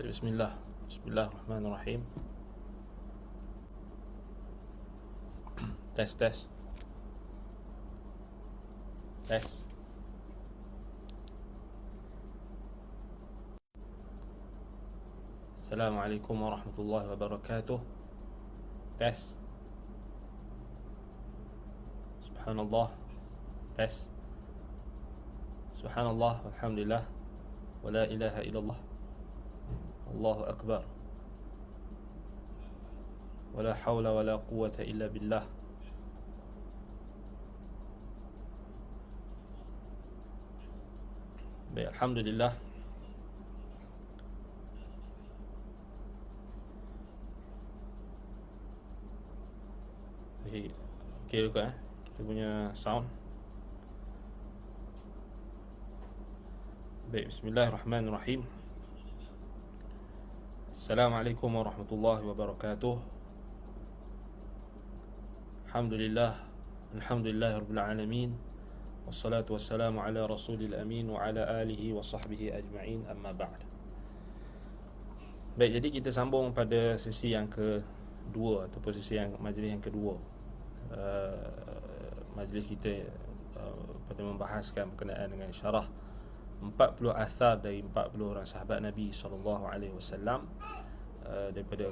Bismillah. Bismillahirrahmanirrahim. Tes, tes, tes. Assalamualaikum warahmatullahi wabarakatuh. Tes. Subhanallah. Tes. Subhanallah, walhamdulillah, wa la ilaha illallah, Allahu akbar, wa la hawla wa la quwwata illa billah. Baik, alhamdulillah. Baik, okey juga kita punya sound. Baik, bismillahirrahmanirrahim. Assalamualaikum warahmatullahi wabarakatuh. Alhamdulillah, alhamdulillahirabbil alamin. Wassalatu wassalamu ala rasulil amin wa ala alihi wa sahbihi ajma'in, amma ba'd. Baik, jadi kita sambung pada sesi yang kedua ataupun sesi yang majlis yang kedua. Majlis kita pada membahaskan berkenaan dengan syarah 40 athar dari 40 orang sahabat Nabi SAW, daripada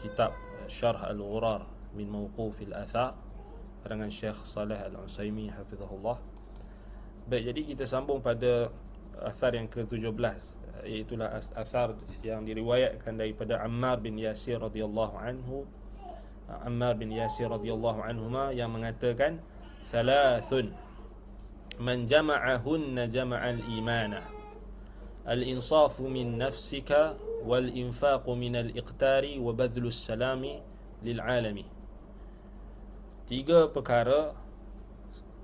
kitab Syarh Al-Ghurar min Mawqufil Athar karangan Syekh Saleh Al-Utsaimin hafizahullah. Baik, jadi kita sambung pada athar yang ke-17, iaitulah athar yang diriwayatkan daripada Ammar bin Yasir radhiyallahu anhu. Ammar bin Yasir radhiyallahu anhuma yang mengatakan, "Thalathun man jama'ahunna jama'al imana, al-insafu min nafsika wal infaqu min al-iqtari wa badlus salami lil alami." Tiga perkara,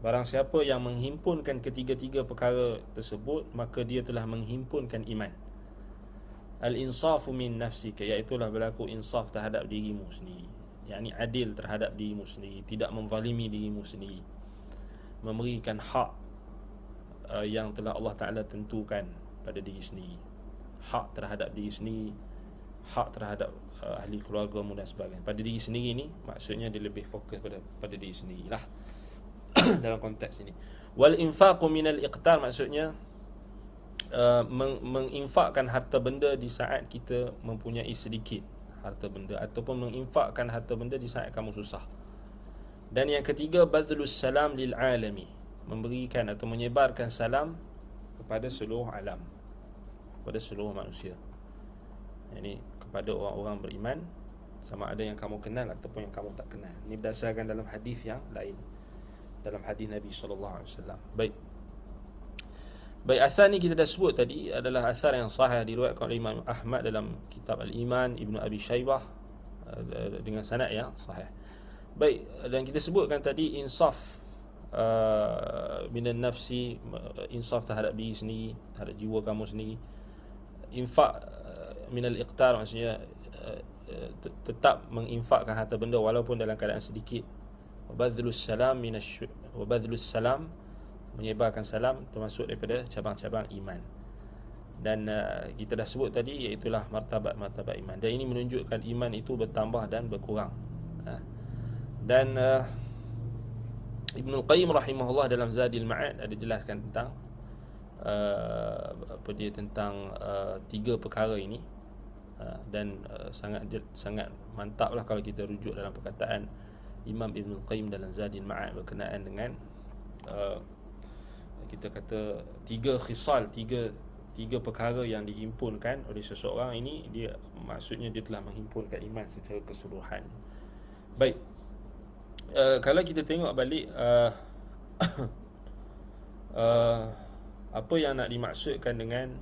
barang siapa yang menghimpunkan ketiga-tiga perkara tersebut, maka dia telah menghimpunkan iman. Al-insafu min nafsika, iaitulah berlaku insaf terhadap dirimu sendiri, yakni adil terhadap dirimu sendiri, tidak menzalimi dirimu sendiri, memberikan hak yang telah Allah Ta'ala tentukan pada diri sendiri, hak terhadap diri sendiri, hak terhadap ahli keluargamu dan sebagainya. Pada diri sendiri ni maksudnya dia lebih fokus pada diri sendirilah dalam konteks ini. Wal infaqu minal iqtar, maksudnya menginfakkan harta benda di saat kita mempunyai sedikit harta benda, ataupun menginfakkan harta benda di saat kamu susah. Dan yang ketiga, badlus salam lil alami, memberikan atau menyebarkan salam kepada seluruh alam, kepada seluruh manusia. Ini kepada orang-orang beriman, sama ada yang kamu kenal ataupun yang kamu tak kenal. Ini berdasarkan dalam hadis yang lain, dalam hadis Nabi SAW. Baik, asar ni kita dah sebut tadi adalah asar yang sahih, diriwayatkan oleh Imam Ahmad dalam kitab Al-Iman, Ibnu Abi Shaybah, dengan sanad yang sahih. Baik, dan kita sebutkan tadi insaf minan nafsi, insaf terhadap diri sendiri, terhadap jiwa kamu sendiri. Infak minal iqtar, maksudnya tetap menginfakkan harta benda walaupun dalam keadaan sedikit. Wabadhlus salam wabadhlus salam, menyebarkan salam, termasuk daripada cabang-cabang iman. Dan kita dah sebut tadi, iaitulah martabat-martabat iman. Dan ini menunjukkan iman itu bertambah dan berkurang. Dan Ibnul Qayyim rahimahullah dalam Zadil Ma'ad ada jelaskan tentang tentang tiga perkara ini. Dan sangat mantaplah kalau kita rujuk dalam perkataan Imam Ibnul Qayyim dalam Zadil Ma'ad berkenaan dengan kita kata tiga khisal, tiga perkara yang dihimpunkan oleh seseorang ini, dia maksudnya dia telah menghimpunkan iman secara keseluruhan. Baik, kalau kita tengok balik apa yang nak dimaksudkan dengan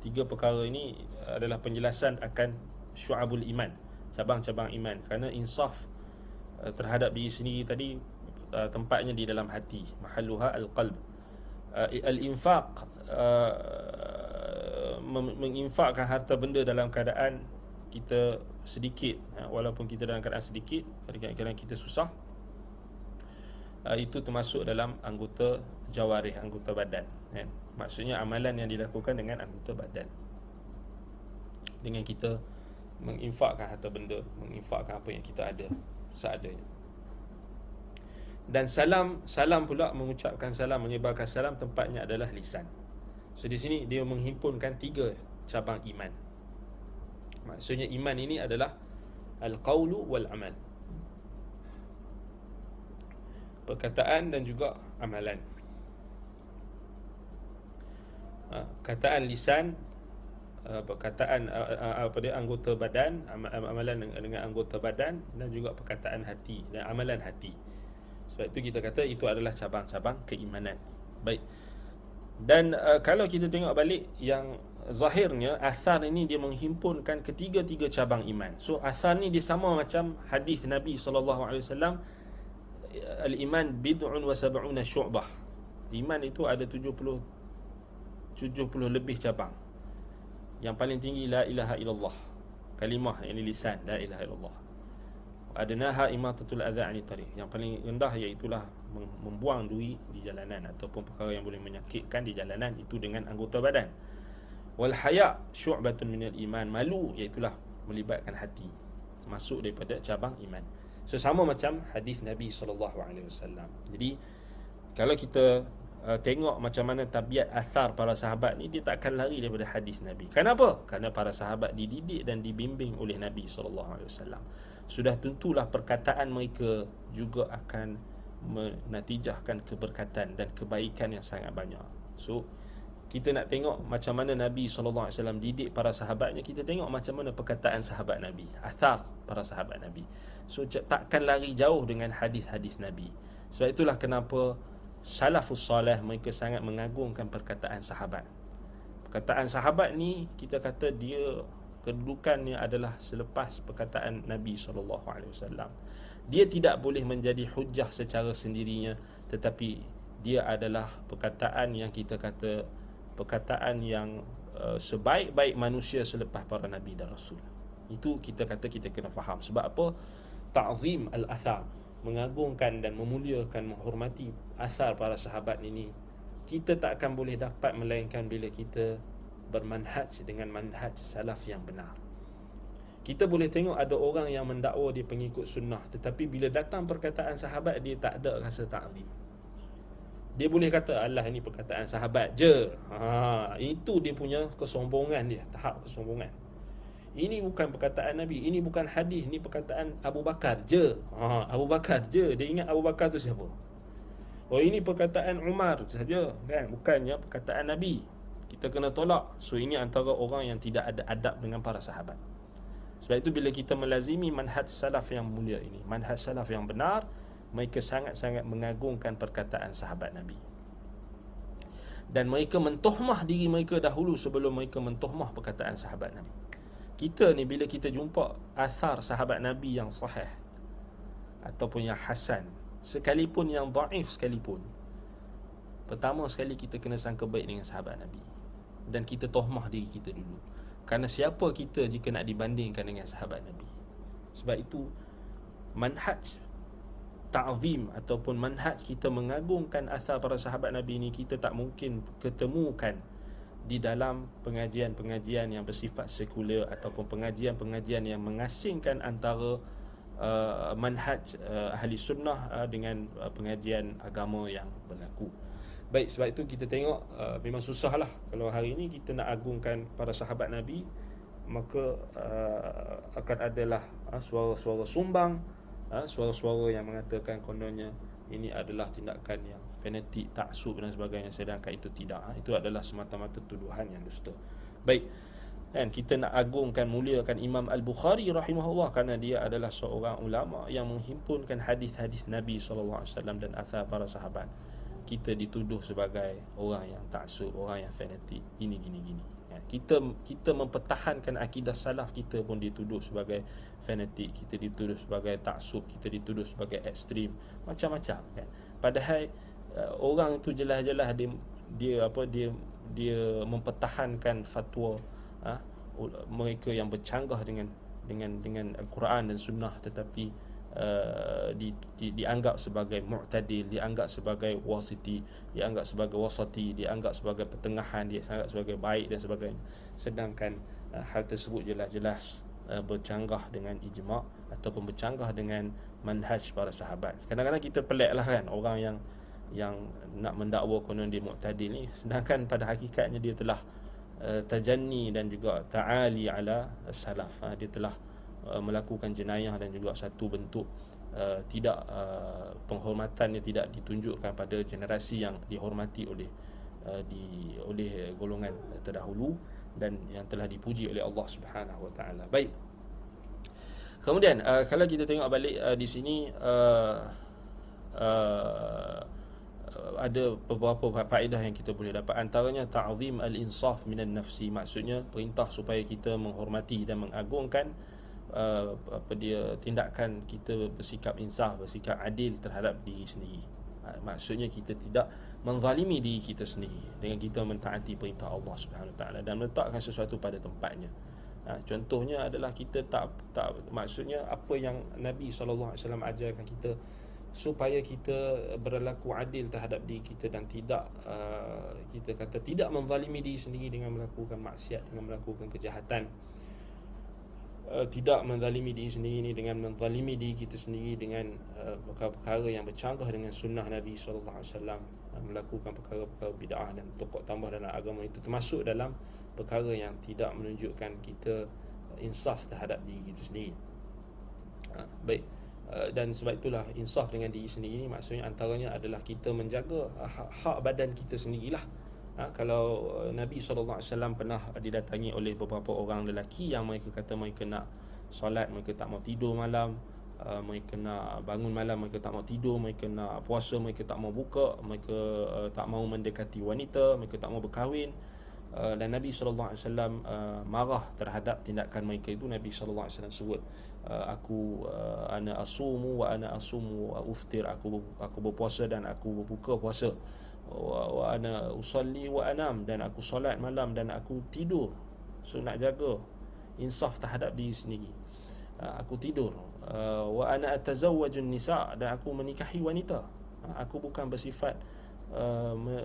tiga perkara ini adalah penjelasan akan syu'abul iman, cabang-cabang iman. Kerana insaf terhadap diri sendiri tadi tempatnya di dalam hati, mahalluha al-qalb. Al-infaq, menginfakkan harta benda dalam keadaan kita sedikit, walaupun kita dalam keadaan sedikit, kadang-kadang kita susah, itu termasuk dalam anggota jawarih, anggota badan, kan? Maksudnya amalan yang dilakukan dengan anggota badan. dengan kita menginfakkan harta benda, menginfakkan apa yang kita ada seadanya. Dan salam pula, mengucapkan salam, menyebarkan salam, tempatnya adalah lisan. So di sini dia menghimpunkan 3 cabang iman. Maksudnya iman ini adalah al-qawlu wal amal, perkataan dan juga amalan. Kataan lisan, perkataan anggota badan, amalan dengan anggota badan, dan juga perkataan hati dan amalan hati. Sebab itu kita kata itu adalah cabang-cabang keimanan. Baik. Dan kalau kita tengok balik, yang zahirnya athar ini dia menghimpunkan ketiga-tiga cabang iman. So athar ni dia sama macam hadis Nabi SAW, al-iman bid'un wa sab'una syu'bah. Iman itu ada 70 lebih cabang. Yang paling tinggi la ilaha illallah, kalimah yang lisan la ilaha illallah. Adnaha imatatul adza 'ani tariq. Yang paling rendah iaitulah membuang duri di jalanan ataupun perkara yang boleh menyakitkan di jalanan, itu dengan anggota badan. Wal haya syu'batun minal iman. Malu iaitulah melibatkan hati, masuk daripada cabang iman. So sama macam hadis Nabi SAW. Jadi kalau kita tengok macam mana tabiat athar para sahabat ni, dia takkan lari daripada hadis Nabi. Kenapa? Kerana para sahabat dididik dan dibimbing oleh Nabi SAW. Sudah tentulah perkataan mereka juga akan menatijahkan keberkatan dan kebaikan yang sangat banyak. So kita nak tengok macam mana Nabi SAW didik para sahabatnya, kita tengok macam mana perkataan sahabat Nabi, athar para sahabat Nabi. So takkan lari jauh dengan hadis-hadis Nabi. Sebab itulah kenapa salafus salih mereka sangat mengagungkan perkataan sahabat. Perkataan sahabat ni kita kata dia kedudukannya adalah selepas perkataan Nabi SAW. Dia tidak boleh menjadi hujah secara sendirinya, tetapi dia adalah perkataan yang kita kata perkataan yang sebaik-baik manusia selepas para Nabi dan Rasul. Itu kita kata kita kena faham. Sebab apa? Ta'zim al-athar, mengagungkan dan memuliakan, menghormati asar para sahabat ini, kita tak akan boleh dapat melainkan bila kita bermanhaj dengan manhaj salaf yang benar. Kita boleh tengok ada orang yang mendakwa dia pengikut sunnah, tetapi bila datang perkataan sahabat, dia tak ada rasa ta'zim. Dia boleh kata, alah ini perkataan sahabat je. Itu dia punya kesombongan dia, tahap kesombongan. Ini bukan perkataan Nabi, ini bukan hadis, ini perkataan Abu Bakar je. Abu Bakar je. Dia ingat Abu Bakar tu siapa? Oh, ini perkataan Umar saja, kan? Bukannya perkataan Nabi. Kita kena tolak. So ini antara orang yang tidak ada adab dengan para sahabat. Sebab itu bila kita melazimi manhaj salaf yang mulia ini, manhaj salaf yang benar, mereka sangat-sangat mengagungkan perkataan sahabat Nabi. Dan mereka mentohmah diri mereka dahulu sebelum mereka mentohmah perkataan sahabat Nabi. Kita ni bila kita jumpa athar sahabat Nabi yang sahih ataupun yang hasan, sekalipun yang dhaif sekalipun, pertama sekali kita kena sangka baik dengan sahabat Nabi, dan kita tohmah diri kita dulu. Kerana siapa kita jika nak dibandingkan dengan sahabat Nabi? Sebab itu manhaj ta'zim ataupun manhaj kita mengagungkan asar para sahabat Nabi ini, kita tak mungkin ketemukan di dalam pengajian-pengajian yang bersifat sekular ataupun pengajian-pengajian yang mengasingkan antara manhaj ahli sunnah dengan pengajian agama yang berlaku. Baik, sebab itu kita tengok memang susahlah kalau hari ini kita nak agungkan para sahabat Nabi, maka akan adalah suara-suara sumbang, suara-suara yang mengatakan kononnya ini adalah tindakan yang fanatik, taksub dan sebagainya, sedangkan itu tidak. Itu adalah semata-mata tuduhan yang dusta. Baik, dan kita nak agungkan, muliakan Imam Al-Bukhari rahimahullah kerana dia adalah seorang ulama yang menghimpunkan hadis-hadis Nabi SAW dan asar para sahabat. Kita dituduh sebagai orang yang taksub, orang yang fanatik, gini. Kita mempertahankan akidah salaf, kita pun dituduh sebagai fanatik, kita dituduh sebagai taksub, kita dituduh sebagai ekstrim, macam-macam kan. Padahal orang itu jelas-jelas dia mempertahankan fatwa mereka yang bercanggah dengan Al-Quran dan Sunnah, tetapi dianggap sebagai mu'tadil, dianggap sebagai wasiti, dianggap sebagai wasati, dianggap sebagai pertengahan, dianggap sebagai baik dan sebagainya. Sedangkan hal tersebut jelas-jelas bercanggah dengan ijma' ataupun bercanggah dengan manhaj para sahabat. Kadang-kadang kita pelik lah kan, orang yang nak mendakwa konon dia mu'tadil ni, sedangkan pada hakikatnya dia telah tajanni dan juga ta'ali ala salaf. Dia telah melakukan jenayah dan juga satu bentuk tidak penghormatan yang tidak ditunjukkan pada generasi yang dihormati oleh golongan terdahulu dan yang telah dipuji oleh Allah Subhanahu wa taala. Baik. Kemudian kalau kita tengok balik di sini ada beberapa faedah yang kita boleh dapat. Antaranya ta'zim al-insaf minan nafsi, maksudnya perintah supaya kita menghormati dan mengagungkan tindakan kita bersikap insaf, bersikap adil terhadap diri sendiri. Maksudnya kita tidak menzalimi diri kita sendiri dengan kita mentaati perintah Allah Subhanahu Wa Taala dan meletakkan sesuatu pada tempatnya. Contohnya adalah kita tak maksudnya apa yang Nabi SAW ajarkan kita, supaya kita berlaku adil terhadap diri kita dan tidak kita kata tidak menzalimi diri sendiri dengan melakukan maksiat, dengan melakukan kejahatan. Tidak menzalimi diri sendiri ni dengan menzalimi diri kita sendiri dengan perkara-perkara yang bercanggah dengan sunnah Nabi SAW, melakukan perkara-perkara bid'ah dan tokok tambah dalam agama, itu termasuk dalam perkara yang tidak menunjukkan kita insaf terhadap diri kita sendiri. Baik. Dan sebab itulah insaf dengan diri sendiri ni maksudnya antaranya adalah kita menjaga hak badan kita sendirilah. Kalau Nabi SAW pernah didatangi oleh beberapa orang lelaki yang mereka kata mereka nak solat, mereka tak mau tidur malam, mereka nak bangun malam, mereka tak mau tidur, mereka nak puasa, mereka tak mau buka, mereka tak mau mendekati wanita, mereka tak mau berkahwin. Dan Nabi SAW marah terhadap tindakan mereka itu. Nabi SAW sebut, ana asumu wa ana asumu wa uftir, aku berpuasa dan aku berbuka puasa, wa ana usalli wa anam, dan aku solat malam dan aku tidur. So nak jaga insaf terhadap diri sendiri. Aku tidur. Wa ana atazawwajun nisa, dan aku menikahi wanita. Aku bukan bersifat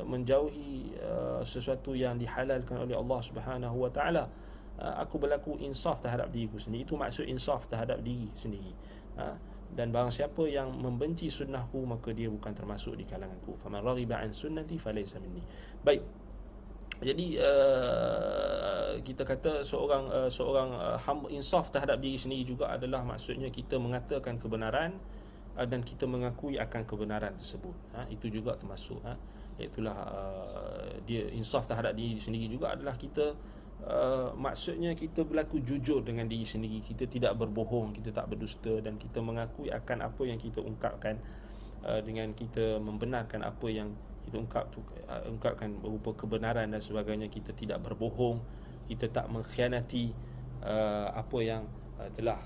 menjauhi sesuatu yang dihalalkan oleh Allah Subhanahu wa taala. Aku berlaku insaf terhadap diriku sendiri. Itu maksud insaf terhadap diri sendiri. Dan barang siapa yang membenci sunnahku, maka dia bukan termasuk di kalanganku. Faman raghiba an sunnati falaysa minni. Baik. Jadi kita kata seorang hamba insaf terhadap diri sendiri juga adalah maksudnya kita mengatakan kebenaran dan kita mengakui akan kebenaran tersebut. Itu juga termasuk. Iaitulah dia insaf terhadap diri sendiri juga adalah kita maksudnya kita berlaku jujur dengan diri sendiri, kita tidak berbohong, kita tak berdusta, dan kita mengakui akan apa yang kita ungkapkan dengan kita membenarkan apa yang kita ungkapkan berupa kebenaran dan sebagainya. Kita tidak berbohong, kita tak mengkhianati apa yang telah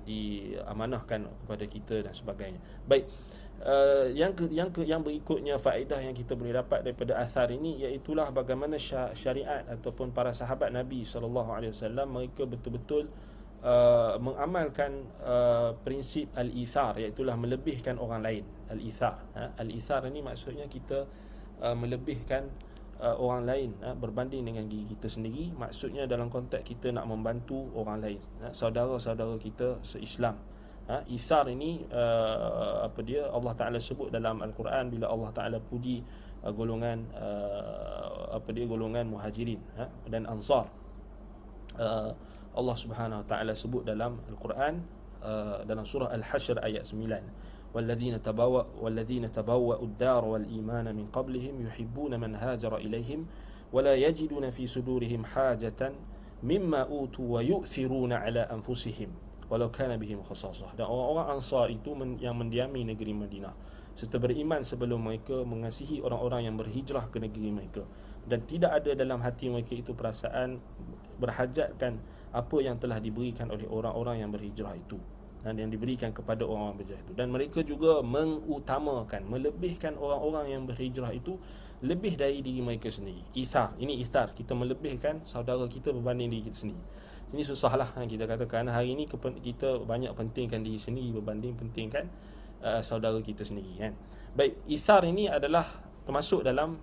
diamanahkan kepada kita dan sebagainya. Baik. Yang berikutnya faedah yang kita boleh dapat daripada athar ini, iaitulah bagaimana syariat ataupun para sahabat Nabi SAW mereka betul-betul mengamalkan prinsip al-ithar, iaitulah melebihkan orang lain. Al-ithar, al-ithar ini maksudnya kita melebihkan orang lain berbanding dengan diri kita sendiri. Maksudnya dalam konteks kita nak membantu orang lain, saudara-saudara kita se-Islam. Ithar ini Allah Ta'ala sebut dalam Al-Quran bila Allah Ta'ala puji golongan golongan muhajirin dan ansar. Allah Subhanahu Wa Ta'ala sebut dalam Al-Quran dalam surah Al-Hashr ayat 9, والذين تبوأوا الدار والإيمان من قبلهم يحبون من هاجر إليهم ولا يجدون في صدورهم حاجة مما أوتوا ويؤثرون على أنفسهم walau kana bihim khasasah. Dan orang-orang Ansar itu yang mendiami negeri Madinah serta beriman sebelum mereka mengasihi orang-orang yang berhijrah ke negeri mereka, dan tidak ada dalam hati mereka itu perasaan berhajatkan apa yang telah diberikan oleh orang-orang yang berhijrah itu dan yang diberikan kepada orang-orang berhijrah itu. Dan mereka juga mengutamakan, melebihkan orang-orang yang berhijrah itu lebih dari diri mereka sendiri. Ithar, ini ithar, kita melebihkan saudara kita berbanding diri kita sendiri. Ini susahlah kita katakan hari ini kita banyak pentingkan diri sendiri berbanding pentingkan saudara kita sendiri kan. Baik, ithar ini adalah termasuk dalam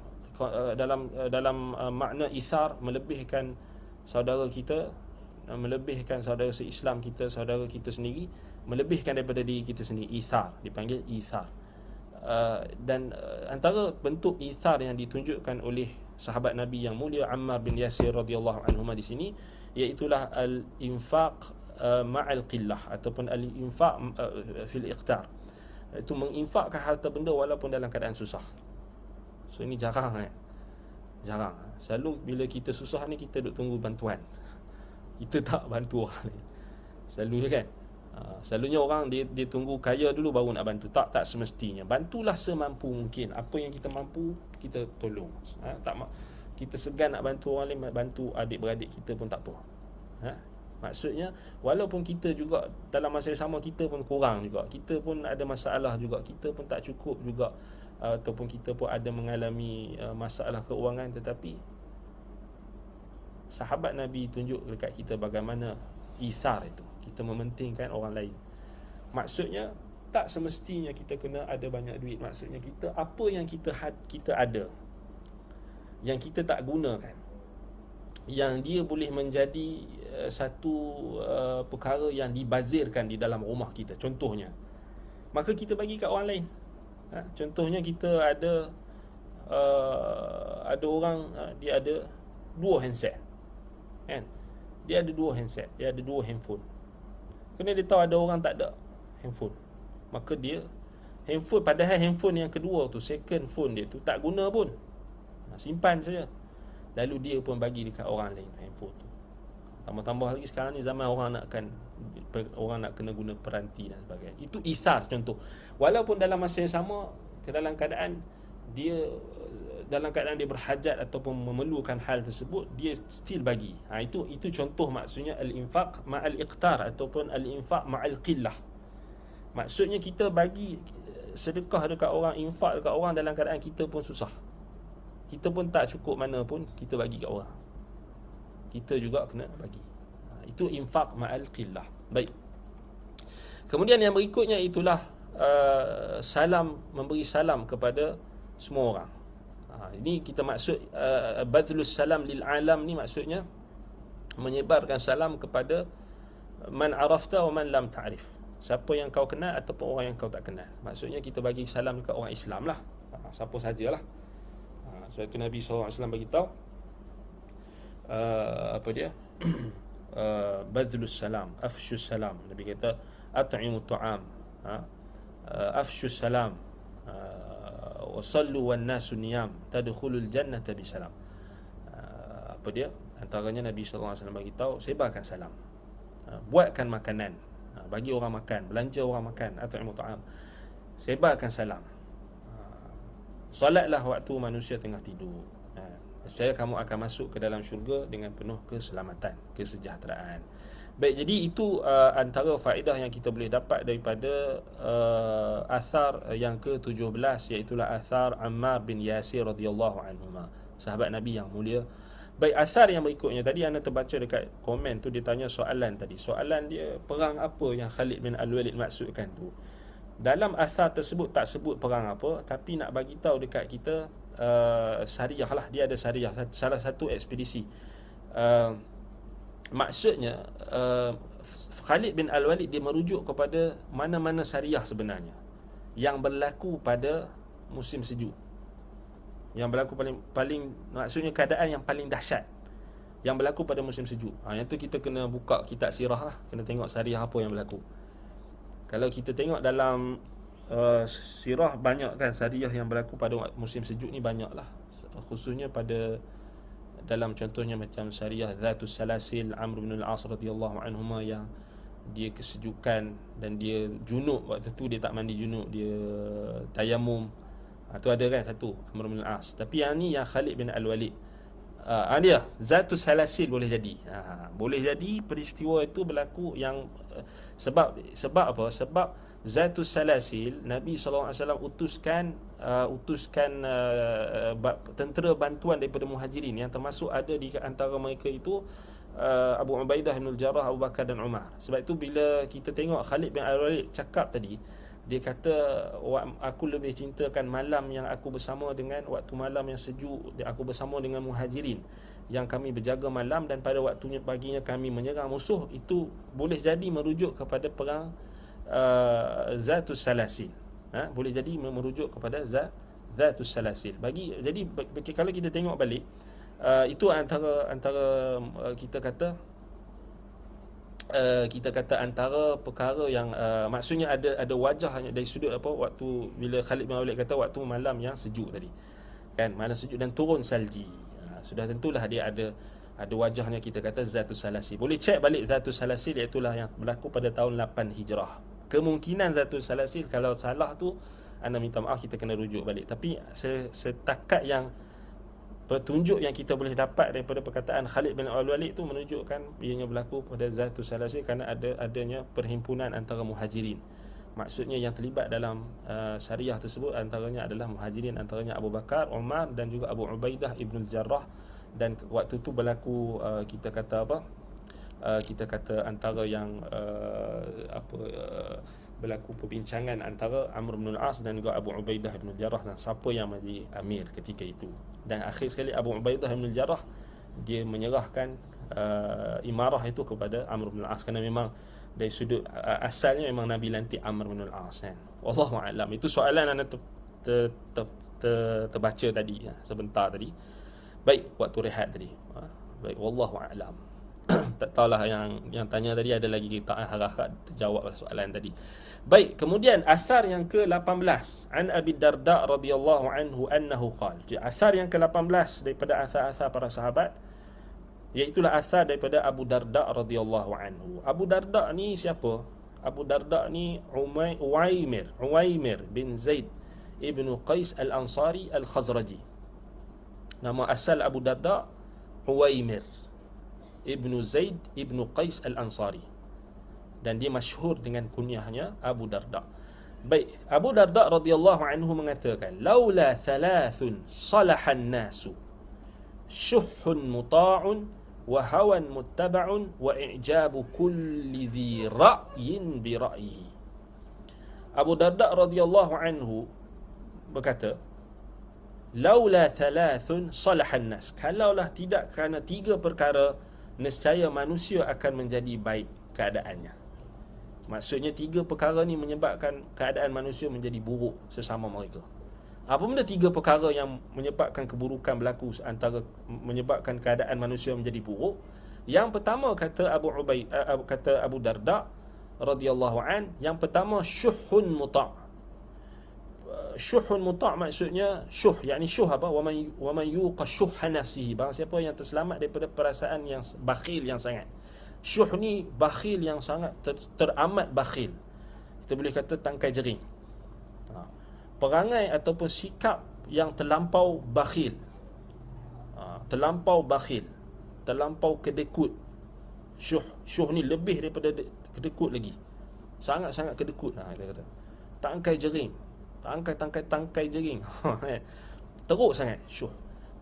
makna ithar, melebihkan saudara kita, melebihkan saudara se-Islam kita, saudara kita sendiri, melebihkan daripada diri kita sendiri. Ithar dipanggil ithar. Dan antara bentuk ithar yang ditunjukkan oleh sahabat Nabi yang mulia Ammar bin Yasir radhiyallahu anhu di sini, iaitulah al-infaq ma'al qillah ataupun al-infaq fil iqtar. Itu menginfakkan harta benda walaupun dalam keadaan susah. So ini jarang jarang. Selalu bila kita susah ni kita duk tunggu bantuan. Kita tak bantu orang ni. Selalu kan. Selalunya orang dia tunggu kaya dulu baru nak bantu. Tak semestinya. Bantulah semampu mungkin. Apa yang kita mampu kita tolong. Kita segan nak bantu orang lain, bantu adik-beradik kita pun tak apa. Maksudnya walaupun kita juga dalam masa yang sama kita pun kurang juga, kita pun ada masalah juga, kita pun tak cukup juga, ataupun kita pun ada mengalami masalah keuangan, tetapi sahabat Nabi tunjuk dekat kita bagaimana ithar itu, kita mementingkan orang lain. Maksudnya tak semestinya kita kena ada banyak duit. Maksudnya kita apa yang kita ada, yang kita tak gunakan, yang dia boleh menjadi satu perkara yang dibazirkan di dalam rumah kita, contohnya, maka kita bagi kat orang lain. Contohnya kita ada orang dia ada 2 handset kan, dia ada 2 handset, dia ada 2 handphone. Kerana dia tahu ada orang tak ada handphone, maka dia handphone, padahal handphone yang kedua tu, second phone dia tu tak guna pun, simpan saja, lalu dia pun bagi dekat orang lain handphone tu. Tambah-tambah lagi sekarang ni zaman orang nak kena guna peranti dan sebagainya. Itu ithar contoh. Walaupun dalam masa yang sama, dalam keadaan dia berhajat ataupun memerlukan hal tersebut, dia still bagi. Itu contoh, maksudnya al-infaq ma'al iqtar ataupun al-infaq ma'al qillah. Maksudnya kita bagi sedekah dekat orang, infak dekat orang dalam keadaan kita pun susah, kita pun tak cukup mana pun, kita bagi kat orang, kita juga kena bagi. Itu infaq ma'al qillah. Baik. Kemudian yang berikutnya itulah salam, memberi salam kepada semua orang. Ini kita maksud badlus salam lil alam ni, maksudnya menyebarkan salam kepada man arafta wa man lam ta'rif. Siapa yang kau kenal ataupun orang yang kau tak kenal. Maksudnya kita bagi salam dekat orang Islam lah, siapa sajalah. Sebab itu Nabi SAW bagi tahu apa dia badlus salam, afshus salam. Nabi kata at'imu ta'am, afshus salam, wa sallu wan nasu niyam tadkhulul jannata bi salam. Apa dia? Antaranya Nabi SAW bagi tahu sebarkan salam, buatkan makanan, bagi orang makan, belanja orang makan, at'imu ta'am, sebarkan salam, solatlah waktu manusia tengah tidur. Saya kamu akan masuk ke dalam syurga dengan penuh keselamatan, kesejahteraan. Baik, jadi itu antara faedah yang kita boleh dapat daripada athar yang ke-17, iaitulah athar Ammar bin Yasir radhiyallahu anhuma, sahabat Nabi yang mulia. Baik, athar yang berikutnya tadi anda terbaca dekat komen tu, dia tanya soalan tadi. Soalan dia, perang apa yang Khalid bin Al-Walid maksudkan tu? Dalam athar tersebut tak sebut perang apa, tapi nak bagi tahu dekat kita Sariyah lah, dia ada Sariyah, salah satu ekspedisi. Maksudnya Khalid bin Al-Walid dia merujuk kepada mana-mana Sariyah sebenarnya yang berlaku pada musim sejuk, yang berlaku paling maksudnya keadaan yang paling dahsyat yang berlaku pada musim sejuk. Yang tu kita kena buka kitab sirah lah, kena tengok Sariyah apa yang berlaku. Kalau kita tengok dalam sirah, banyak kan Sariyah yang berlaku pada musim sejuk ni, banyak lah, khususnya pada dalam contohnya macam Sariyah Zatus Salasil Amr bin Al-As radhiyallahu anhuma, yang dia kesejukan dan dia junub, waktu tu dia tak mandi junub, dia tayamum. Tu ada kan satu Amr bin Al-As. Tapi yang ni yang Khalid bin Al-Walid, Dia zatus salasil boleh jadi. Boleh jadi peristiwa itu berlaku yang sebab apa? Sebab zatus salasil Nabi SAW utuskan tentera bantuan daripada Muhajirin, yang termasuk ada di antara mereka itu Abu Ubaidah bin Al-Jarrah, Abu Bakar dan Umar. Sebab itu bila kita tengok Khalid bin Al-Walid cakap tadi, dia kata, aku lebih cintakan malam yang aku bersama dengan waktu malam yang sejuk aku bersama dengan Muhajirin, yang kami berjaga malam dan pada waktunya paginya kami menyerang musuh. Itu boleh jadi merujuk kepada perang Zatus Salasil. Boleh jadi merujuk kepada Zatus Salasil. Jadi kalau kita tengok balik, itu antara kita kata antara perkara yang maksudnya ada wajah dari sudut apa, waktu bila Khalid bin Walid kata waktu malam yang sejuk tadi, kan, malam sejuk dan turun salji, sudah tentulah dia ada wajahnya, kita kata Zatus Salasil. Boleh cek balik Zatus Salasil, iaitulah yang berlaku pada tahun 8 Hijrah. Kemungkinan Zatus Salasil, kalau salah tu anda minta maaf, kita kena rujuk balik. Tapi setakat yang petunjuk yang kita boleh dapat daripada perkataan Khalid bin Al-Walid itu menunjukkan ianya berlaku pada Zatus Salasil, kerana adanya perhimpunan antara Muhajirin. Maksudnya yang terlibat dalam syariah tersebut antaranya adalah Muhajirin, antaranya Abu Bakar, Umar dan juga Abu Ubaidah ibn Al-Jarrah. Dan waktu itu berlaku kita kata antara yang berlaku perbincangan antara Amr bin Al-As dan juga Abu Ubaidah bin Al-Jarrah, dan siapa yang menjadi amir ketika itu. Dan akhir sekali Abu Ubaidah bin Al-Jarrah dia menyerahkan imarah itu kepada Amr bin Al-As, kerana memang dari sudut asalnya memang Nabi lantik Amr bin Al-As, kan. Wallahu a'lam. Itu soalan anda terbaca tadi, sebentar tadi. Baik, waktu rehat tadi. Baik, wallahu a'lam. Tak tahulah yang tanya tadi ada lagi, kita harap terjawab soalan tadi. Baik, kemudian asar yang ke-18, an Abi Darda radhiyallahu anhu annahu qala. Asar yang ke-18 daripada asar-asar para sahabat, iaitu asar daripada Abu Darda radhiyallahu anhu. Abu Darda ni siapa? Abu Darda ni Uwaimir bin Zaid ibn Qais al-Ansari al-Khazraji. Nama asal Abu Darda Uwaimir Ibnu Zaid Ibnu Qais Al-Ansari, dan dia masyhur dengan kunyahnya Abu Darda. Baik, Abu Darda radhiyallahu anhu mengatakan, laula thalathun salahan nasu, syuhun muta'un wa hawan muttaba'un wa i'jabu kulli dhi ra'yin bi ra'yihi. Abu Darda radhiyallahu anhu berkata, laula thalathun salahan nas, kalaulah tidak kerana tiga perkara, nescaya manusia akan menjadi baik keadaannya. Maksudnya tiga perkara ni menyebabkan keadaan manusia menjadi buruk sesama mereka. Apa benda tiga perkara yang menyebabkan keburukan berlaku, antara menyebabkan keadaan manusia menjadi buruk? Yang pertama, kata Abu Darda radhiyallahu an, yang pertama syuhun muta'. Syuhun muta' maksudnya yakni apa? Wa man yuqa syuhha nafsihi, barang siapa yang terselamat daripada perasaan yang bakhil yang sangat. Syuh ni bakhil yang sangat, teramat bakhil. Kita boleh kata tangkai jering. Perangai ataupun sikap yang terlampau bakhil. Terlampau bakhil, terlampau kedekut. Syuh ni lebih daripada kedekut lagi. Sangat-sangat kedekut. Dia kata tangkai jering. Tangkai jering. Teruk sangat syuh.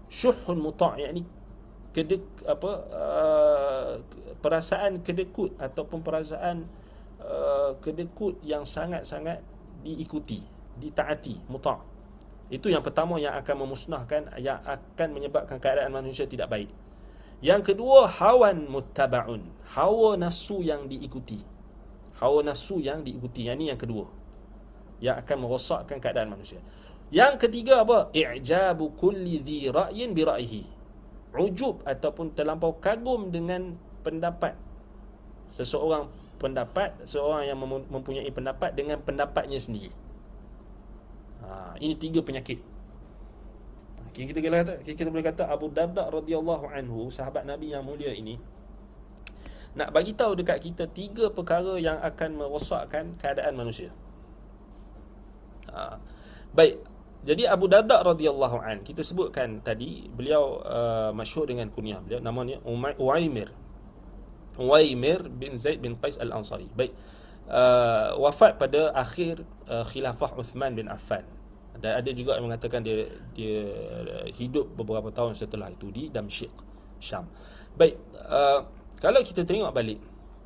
Syuhun muta', yakni perasaan kedekut ataupun perasaan kedekut yang sangat-sangat diikuti, ditaati, muta'. Itu yang pertama yang akan memusnahkan, yang akan menyebabkan keadaan manusia tidak baik. Yang kedua, hawan muttaba'un, hawa nafsu yang diikuti. Hawa nafsu yang diikuti, yang ni yang kedua, yang akan merosakkan keadaan manusia. Yang ketiga apa? I'jabu kulli dhi ra'yin bi ra'yihi. Ujub ataupun terlampau kagum dengan pendapat seseorang, seorang yang mempunyai pendapat dengan pendapatnya sendiri. Ini tiga penyakit. Kita boleh kata Abu Darda radhiyallahu anhu, sahabat Nabi yang mulia ini, nak bagi tahu dekat kita tiga perkara yang akan merosakkan keadaan manusia. Baik, Jadi Abu Darda radhiyallahu an, kita sebutkan tadi, beliau masyhur dengan kunyah beliau, namanya Uwaimir. Uwaimir bin Zaid bin Qais Al-Ansari. Baik. Wafat pada akhir khilafah Uthman bin Affan. Dan ada juga yang mengatakan dia hidup beberapa tahun setelah itu di Damsyik, Syam. Baik, kalau kita tengok balik,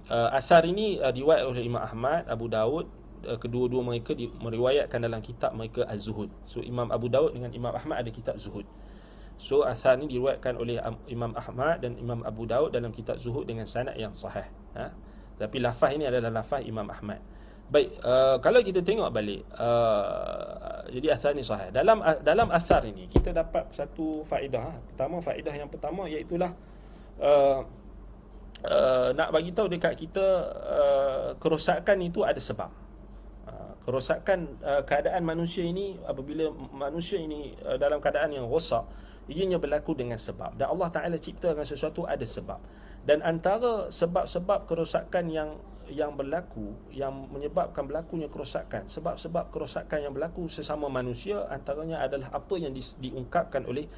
asar ini riwayat oleh Imam Ahmad, Abu Daud, kedua-dua mereka meriwayatkan dalam kitab mereka Az-Zuhud. So Imam Abu Daud dengan Imam Ahmad ada kitab Zuhud. So asar ini diriwayatkan oleh Imam Ahmad dan Imam Abu Daud dalam kitab Zuhud dengan sanad yang sahih. Tapi lafaz ini adalah lafaz Imam Ahmad. Baik, kalau kita tengok balik, jadi asar ini sahih. Dalam asar ini kita dapat satu faedah. Faedah yang pertama iaitulah nak bagi tahu dekat kita, kerosakan itu ada sebab. Kerosakan keadaan manusia ini, apabila manusia ini dalam keadaan yang rosak, ianya berlaku dengan sebab. Dan Allah Ta'ala ciptakan sesuatu ada sebab. Dan antara sebab-sebab kerosakan yang berlaku, yang menyebabkan berlakunya kerosakan, sebab-sebab kerosakan yang berlaku sesama manusia, antaranya adalah apa yang diungkapkan oleh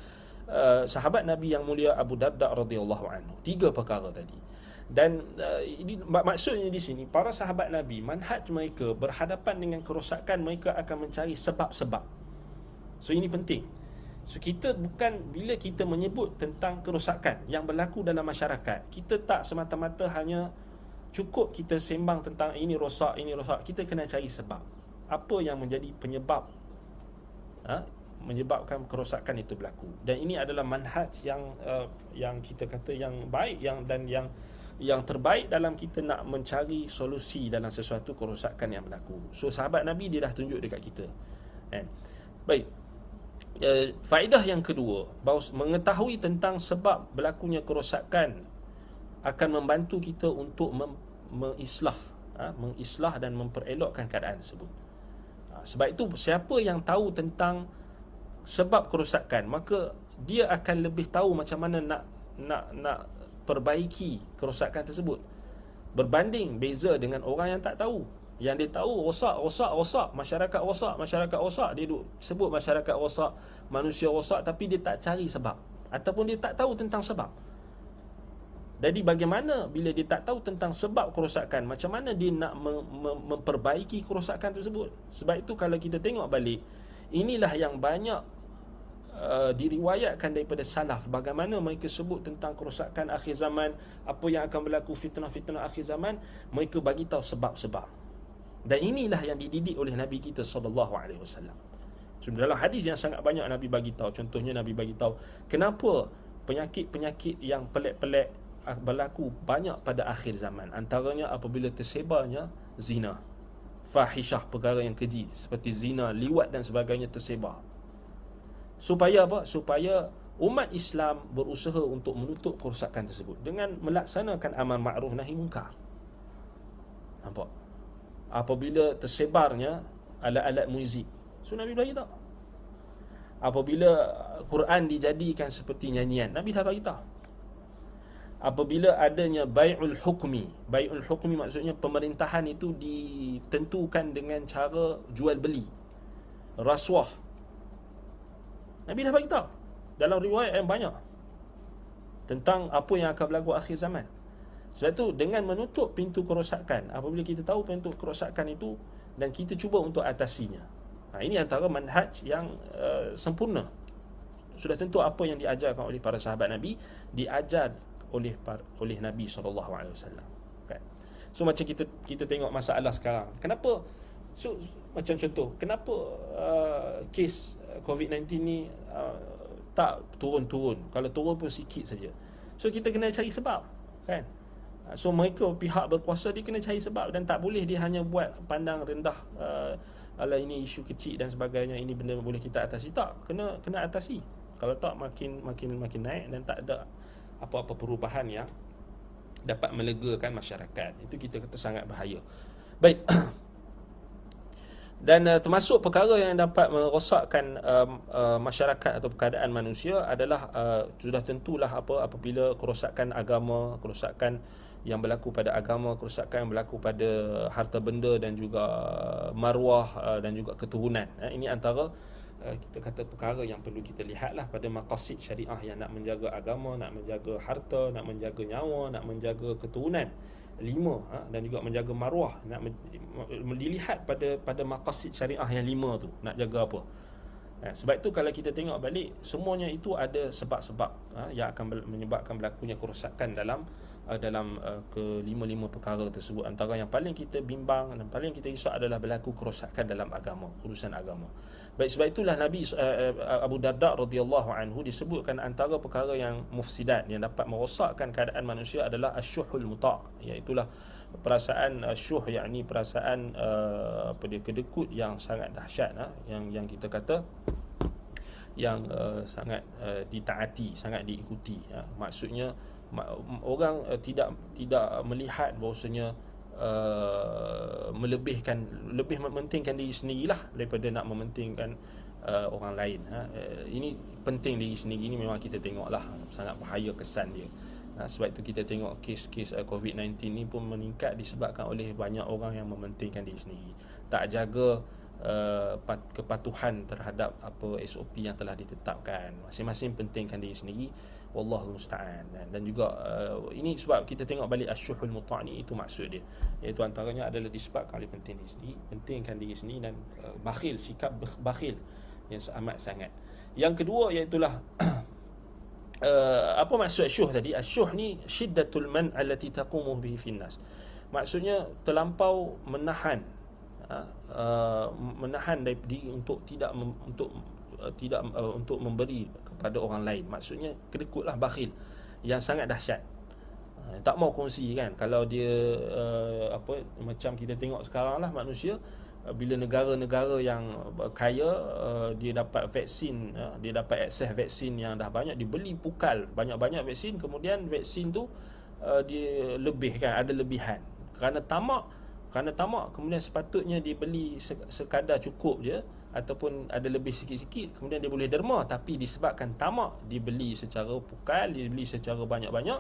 sahabat Nabi yang mulia Abu Darda radhiyallahu anhu. 3 perkara tadi. Dan ini maksudnya di sini, para sahabat Nabi, manhaj mereka berhadapan dengan kerosakan, mereka akan mencari sebab-sebab. So ini penting. So kita bukan, bila kita menyebut tentang kerosakan yang berlaku dalam masyarakat, kita tak semata-mata hanya cukup kita sembang tentang ini rosak, kita kena cari sebab. Apa yang menjadi penyebab menyebabkan kerosakan itu berlaku. Dan ini adalah manhaj yang kita kata yang baik, yang terbaik dalam kita nak mencari solusi dalam sesuatu kerosakan yang berlaku. So sahabat Nabi dia dah tunjuk dekat kita. Baik. Faedah yang kedua, bahawa mengetahui tentang sebab berlakunya kerosakan akan membantu kita untuk mengislah dan memperelokkan keadaan tersebut. Sebab itu siapa yang tahu tentang sebab kerosakan, maka dia akan lebih tahu macam mana nak perbaiki kerosakan tersebut, berbanding beza dengan orang yang tak tahu. Yang dia tahu rosak, masyarakat rosak, dia duk sebut masyarakat rosak, manusia rosak, tapi dia tak cari sebab, ataupun dia tak tahu tentang sebab. Jadi bagaimana bila dia tak tahu tentang sebab kerosakan, macam mana dia nak memperbaiki kerosakan tersebut? Sebab itu kalau kita tengok balik, inilah yang banyak diriwayatkan daripada salaf, bagaimana mereka sebut tentang kerosakan akhir zaman, apa yang akan berlaku, fitnah-fitnah akhir zaman, mereka bagi tahu sebab-sebab. Dan inilah yang dididik oleh Nabi kita sallallahu alaihi wasallam. So, dalam hadis yang sangat banyak Nabi bagi tahu, contohnya Nabi bagi tahu kenapa penyakit-penyakit yang pelik-pelik berlaku banyak pada akhir zaman. Antaranya apabila tersebarnya zina, fahishah, perkara yang keji seperti zina, liwat dan sebagainya tersebar. Supaya apa? Supaya umat Islam berusaha untuk menutup kerosakan tersebut dengan melaksanakan amal ma'ruf nahi munkar. Nampak? Apabila tersebarnya alat-alat muzik, so Nabi bagi tahu. Apabila Quran dijadikan seperti nyanyian, Nabi dah bagi tahu. Apabila adanya bai'ul hukmi maksudnya pemerintahan itu ditentukan dengan cara jual beli, rasuah, Nabi dah bagi tahu dalam riwayat yang banyak tentang apa yang akan berlaku akhir zaman. Sebab itu dengan menutup pintu kerosakan, apabila kita tahu pintu kerosakan itu dan kita cuba untuk atasinya, ini antara manhaj yang sempurna. Sudah tentu apa yang diajarkan oleh para sahabat Nabi diajar oleh Nabi SAW. Kan? So macam kita tengok masalah sekarang, kenapa macam contoh, kenapa kes COVID-19 ni tak turun-turun, kalau turun pun sikit saja. So kita kena cari sebab, kan? So mereka, pihak berkuasa, dia kena cari sebab, dan tak boleh dia hanya buat pandang rendah, alah ini isu kecil dan sebagainya, ini benda boleh kita atasi. Tak, kena atasi. Kalau tak makin naik dan tak ada apa-apa perubahan yang dapat melegakan masyarakat. Itu kita kata sangat bahaya. Baik. Dan termasuk perkara yang dapat merosakkan masyarakat atau keadaan manusia adalah sudah tentulah apabila kerosakan agama, kerosakan yang berlaku pada agama, kerosakan yang berlaku pada harta benda dan juga maruah dan juga keturunan. Ini antara kita kata perkara yang perlu kita lihatlah pada maqasid syariah yang nak menjaga agama, nak menjaga harta, nak menjaga nyawa, nak menjaga keturunan 5, dan juga menjaga maruah, nak dilihat pada maqasid syariah yang 5 tu nak jaga apa. Sebab itu kalau kita tengok balik, semuanya itu ada sebab-sebab yang akan menyebabkan berlakunya kerosakan dalam kelima-lima perkara tersebut. Antara yang paling kita bimbang dan paling kita risau adalah berlaku kerosakan dalam agama, urusan agama. Baik, sebab itulah Nabi Abu Darda radhiyallahu anhu disebutkan antara perkara yang mufsidat, yang dapat merosakkan keadaan manusia adalah asyuhul muta', iaitulah perasaan syuh, yakni perasaan kedekut yang sangat dahsyat, yang kita kata yang sangat ditaati, sangat diikuti. Maksudnya orang tidak melihat bahawasanya lebih mementingkan diri sendirilah daripada nak mementingkan orang lain. Ini penting diri sendiri ni memang kita tengoklah sangat bahaya kesan dia. Sebab itu kita tengok kes COVID-19 ni pun meningkat disebabkan oleh banyak orang yang mementingkan diri sendiri, tak jaga kepatuhan terhadap apa SOP yang telah ditetapkan. Masing-masing pentingkan diri sendiri, wallahu musta'an. Dan juga ini sebab kita tengok balik asyuhul muta' ni, itu maksud dia, iaitu antaranya adalah disebabkan oleh pentingkan diri sendiri dan bakhil, sikap bakhil yang amat sangat. Yang kedua iaitulah apa maksud asyuh tadi? Asyuh ni syiddatul man allati taqumu bihi finnas. Maksudnya terlampau menahan dari diri untuk untuk memberi kepada orang lain. Maksudnya kedekutlah, bakhil yang sangat dahsyat. Tak mau kongsi kan. Kalau dia macam kita tengok sekarang lah, manusia bila negara-negara yang kaya dia dapat vaksin, dia dapat akses vaksin yang dah banyak, dibeli pukal banyak-banyak vaksin, kemudian vaksin tu dia lebih kan, ada lebihan kerana tamak, kemudian sepatutnya dia beli sekadar cukup je ataupun ada lebih sikit-sikit, kemudian dia boleh derma, tapi disebabkan tamak dibeli secara pukal, dibeli secara banyak-banyak,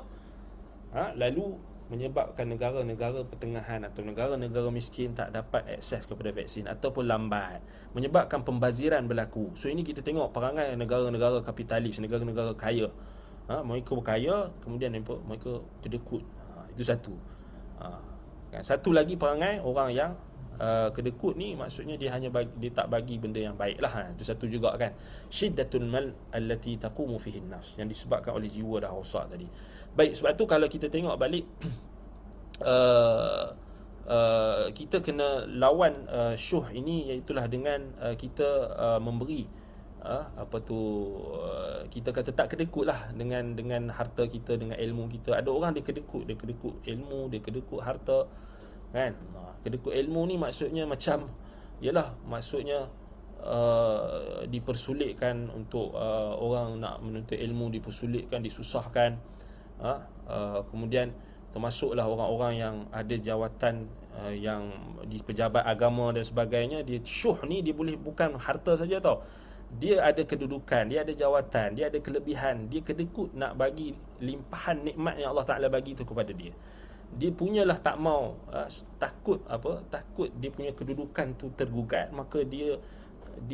lalu menyebabkan negara-negara pertengahan atau negara-negara miskin tak dapat akses kepada vaksin ataupun lambat, menyebabkan pembaziran berlaku. So ini kita tengok perangai negara-negara kapitalis, negara-negara kaya. Mereka berkaya, kemudian mereka kedekut. Itu satu. Satu lagi perangai orang yang kedekut ni, maksudnya dia tak bagi benda yang baik lah. Itu satu juga kan, syiddatul mal allati taqumu fihi an-nafs, yang disebabkan oleh jiwa dah rosak tadi. Baik, sebab tu kalau kita tengok balik kita kena lawan syuh ini, iaitulah dengan kita memberi kita kata tak kedekut lah dengan harta kita, dengan ilmu kita. Ada orang dia kedekut ilmu, dia kedekut harta kan. Kedekut ilmu ni maksudnya macam maksudnya dipersulitkan untuk orang nak menuntut ilmu, dipersulitkan, disusahkan. Kemudian termasuklah orang-orang yang ada jawatan yang di pejabat agama dan sebagainya. Dia syuh ni dia boleh bukan harta saja tau, dia ada kedudukan, dia ada jawatan, dia ada kelebihan, dia kedekut nak bagi limpahan nikmat yang Allah Ta'ala bagi tu kepada dia. Dia punyalah tak mau, takut dia punya kedudukan tu tergugat, maka dia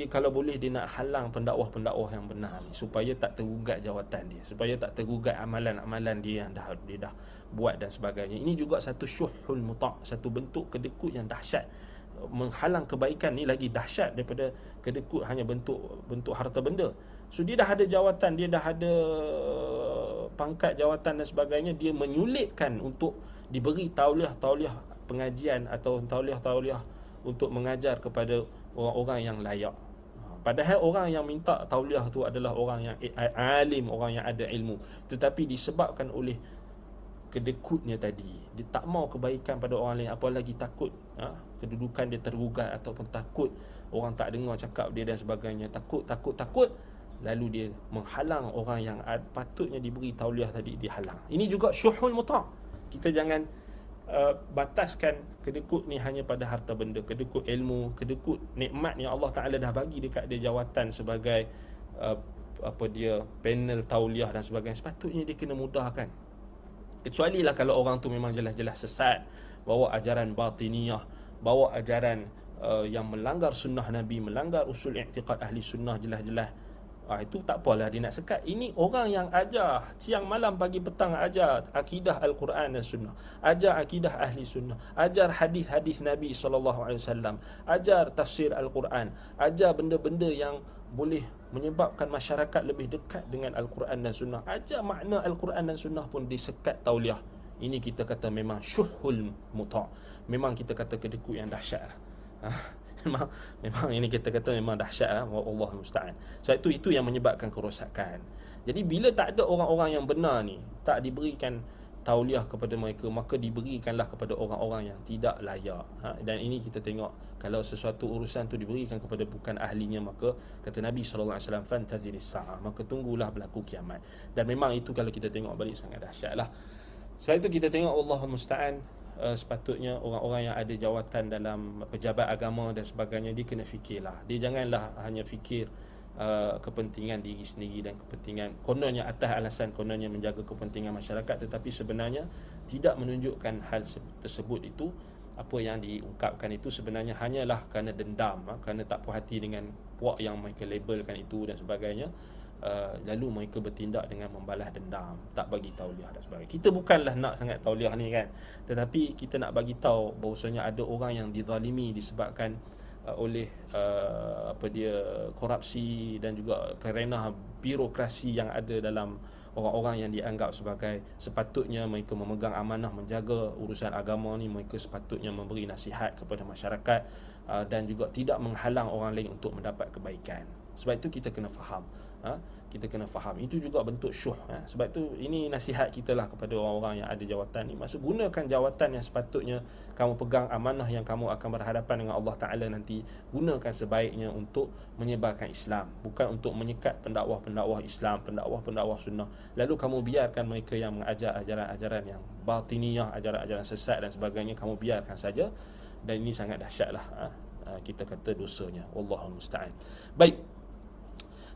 kalau boleh dia nak halang pendakwah-pendakwah yang benar ni, supaya tak tergugat jawatan dia, supaya tak tergugat amalan-amalan dia yang dia dah buat dan sebagainya. Ini juga satu syuhul muta', satu bentuk kedekut yang dahsyat, menghalang kebaikan ni lagi dahsyat daripada kedekut hanya bentuk harta benda. So dia dah ada jawatan, dia dah ada pangkat jawatan dan sebagainya, dia menyulitkan untuk diberi tauliah pengajian atau tauliah untuk mengajar kepada orang-orang yang layak. Padahal orang yang minta tauliah tu adalah orang yang alim, orang yang ada ilmu, tetapi disebabkan oleh kedekutnya tadi, dia tak mau kebaikan pada orang lain, apalagi takut kedudukan dia tergugat, ataupun takut orang tak dengar cakap dia dan sebagainya, takut, lalu dia menghalang orang yang patutnya diberi tauliah tadi, dihalang. Ini juga syuhul muta'. Kita jangan bataskan kedekut ni hanya pada harta benda, kedekut ilmu, kedekut nikmat yang Allah Ta'ala dah bagi dekat dia, jawatan sebagai panel tauliah dan sebagainya. Sepatutnya dia kena mudahkan. Kecuali lah kalau orang tu memang jelas-jelas sesat, bawa ajaran batiniyah, bawa ajaran yang melanggar sunnah Nabi, melanggar usul i'tiqad ahli sunnah jelas-jelas, itu tak apalah dia nak sekat. Ini orang yang ajar siang malam pagi petang, ajar akidah Al-Quran dan Sunnah, ajar akidah ahli sunnah, ajar hadis-hadis Nabi SAW, ajar tafsir Al-Quran, ajar benda-benda yang boleh menyebabkan masyarakat lebih dekat dengan Al-Quran dan Sunnah, ajar makna Al-Quran dan Sunnah pun disekat tauliah. Ini kita kata memang syuhul muta', memang kita kata kedekut yang dahsyat lah. Memang ini kita kata memang dahsyat lah. Wallahu musta'an. Sebab itu yang menyebabkan kerosakan. Jadi bila tak ada orang-orang yang benar ni, tak diberikan tauliah kepada mereka, maka diberikanlah kepada orang-orang yang tidak layak. Dan ini kita tengok, kalau sesuatu urusan tu diberikan kepada bukan ahlinya, maka kata Nabi SAW, fantaziris sa'ah, maka tunggulah berlaku kiamat. Dan memang itu kalau kita tengok balik sangat dahsyat lah. Sebab itu kita tengok, Allahul musta'an, sepatutnya orang-orang yang ada jawatan dalam pejabat agama dan sebagainya, dia kena fikirlah. Dia janganlah hanya fikir kepentingan diri sendiri dan kepentingan kononnya, atas alasan kononnya menjaga kepentingan masyarakat, tetapi sebenarnya tidak menunjukkan hal tersebut itu, apa yang diungkapkan itu sebenarnya hanyalah kerana dendam, kerana tak puas hati dengan puak yang mereka labelkan itu dan sebagainya. Lalu mereka bertindak dengan membalas dendam, tak bagi tauliah dan sebagainya. Kita bukanlah nak sangat tauliah ni kan, tetapi kita nak bagi tahu bahawasanya ada orang yang dizalimi disebabkan oleh korupsi dan juga kerana birokrasi yang ada dalam orang-orang yang dianggap sebagai sepatutnya mereka memegang amanah menjaga urusan agama ni. Mereka sepatutnya memberi nasihat kepada masyarakat dan juga tidak menghalang orang lain untuk mendapat kebaikan. Sebab itu kita kena faham, kita kena faham itu juga bentuk syuh. Sebab itu ini nasihat kita lah kepada orang-orang yang ada jawatan ni. Maksud, gunakan jawatan yang sepatutnya kamu pegang, amanah yang kamu akan berhadapan dengan Allah Ta'ala nanti, gunakan sebaiknya untuk menyebarkan Islam, bukan untuk menyekat pendakwah-pendakwah Islam, pendakwah-pendakwah sunnah. Lalu kamu biarkan mereka yang mengajar ajaran-ajaran yang batiniyah, ajaran-ajaran sesat dan sebagainya, kamu biarkan saja. Dan ini sangat dahsyat lah, kita kata dosanya. Wallahul musta'an. Baik.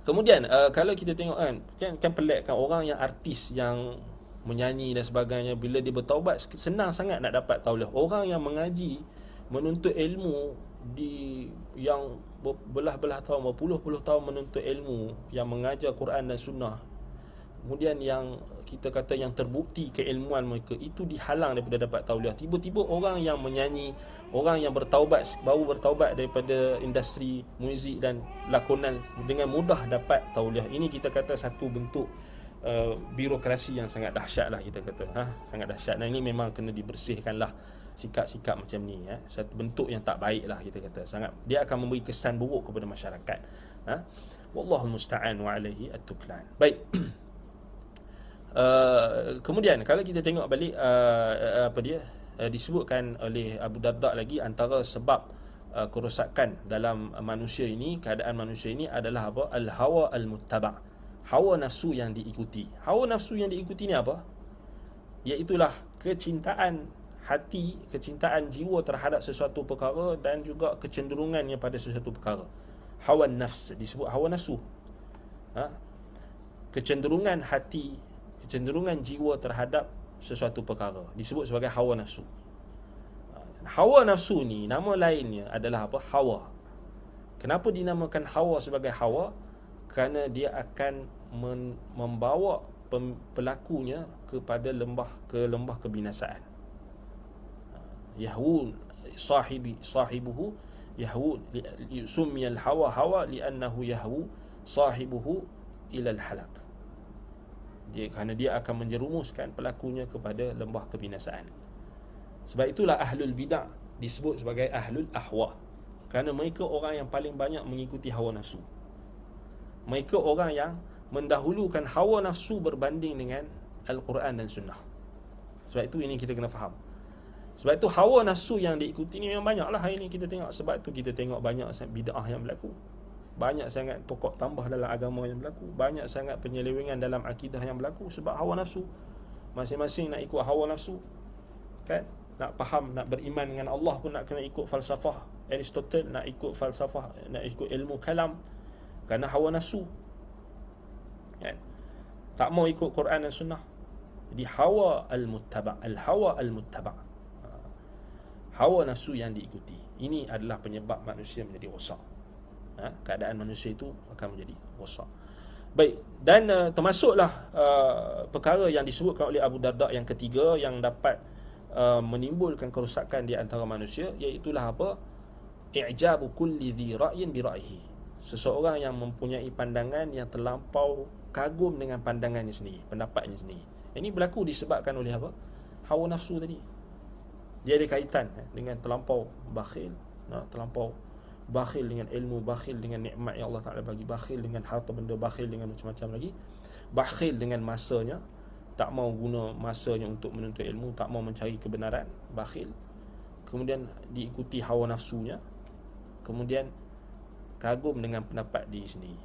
Kemudian kalau kita tengok kan pelik kan, orang yang artis yang menyanyi dan sebagainya, bila dia bertaubat senang sangat nak dapat tauliah. Orang yang mengaji, menuntut ilmu yang berbelah-belah tahun, berpuluh-puluh tahun menuntut ilmu, yang mengajar Quran dan Sunnah, kemudian yang kita kata yang terbukti keilmuan mereka itu dihalang daripada dapat tauliah. Tiba-tiba orang yang menyanyi, orang yang bertaubat, baru bertaubat daripada industri muzik dan lakonan, dengan mudah dapat tauliah. Ini kita kata satu bentuk birokrasi yang sangat dahsyat lah, kita kata sangat dahsyat. Dan ini memang kena dibersihkan lah sikap-sikap macam ni, satu bentuk yang tak baik lah, kita kata sangat, dia akan memberi kesan buruk kepada masyarakat. Wallahul musta'an wa alaihi at-tuklan. Baik. Kemudian kalau kita tengok balik disebutkan oleh Abu Darda lagi, antara sebab kerosakan dalam manusia ini, keadaan manusia ini adalah apa? Al-hawa al-muttaba', hawa nafsu yang diikuti. Hawa nafsu yang diikuti ni apa? Iaitulah kecintaan hati, kecintaan jiwa terhadap sesuatu perkara dan juga kecenderungannya pada sesuatu perkara. Hawa nafs disebut hawa nafsu. Kecenderungan hati, kecenderungan jiwa terhadap sesuatu perkara disebut sebagai hawa nafsu. Hawa nafsu ni nama lainnya adalah apa? Hawa. Kenapa dinamakan hawa sebagai hawa? Kerana dia akan membawa pelakunya kepada lembah kebinasaan. Yahwu sahibuhu yahwu sumiyal hawa li'annahu yahwu sahibuhu ilal halak. Kerana dia akan menjerumuskan pelakunya kepada lembah kebinasaan. Sebab itulah ahlul bid'ah disebut sebagai ahlul ahwa, kerana mereka orang yang paling banyak mengikuti hawa nafsu. Mereka orang yang mendahulukan hawa nafsu berbanding dengan Al-Quran dan Sunnah. Sebab itu ini kita kena faham. Sebab itu hawa nafsu yang diikuti ni memang banyak lah hari ni kita tengok. Sebab tu kita tengok banyak sangat bid'ah yang berlaku, banyak sangat pokok tambah dalam agama yang berlaku, banyak sangat penyelewengan dalam akidah yang berlaku. Sebab hawa nafsu, masing-masing nak ikut hawa nafsu kan. Nak faham, nak beriman dengan Allah pun nak kena ikut falsafah Aristotle, nak ikut falsafah, nak ikut ilmu kalam, kerana hawa nafsu kan? Tak mau ikut Quran dan Sunnah. Jadi hawa al-muttaba', al-hawa al-muttaba'. hawa nafsu yang diikuti. Ini adalah penyebab manusia menjadi rosak. Keadaan manusia itu akan menjadi rosak. Baik, dan termasuklah perkara yang disebutkan oleh Abu Darda yang ketiga yang dapat menimbulkan kerosakan di antara manusia, iaitulah apa? I'jabu kulli dhi ra'yin bi ra'yihi. Seseorang yang mempunyai pandangan yang terlampau kagum dengan pandangannya sendiri, pendapatnya sendiri. Ini berlaku disebabkan oleh apa? Hawa nafsu tadi. Dia ada kaitan dengan terlampau bakhil, terlampau bakhil dengan ilmu, bakhil dengan nikmat yang Allah Ta'ala bagi, bakhil dengan harta benda, bakhil dengan macam-macam lagi, bakhil dengan masanya, tak mau guna masanya untuk menuntut ilmu, tak mau mencari kebenaran, bakhil. Kemudian diikuti hawa nafsunya, kemudian kagum dengan pendapat diri sendiri.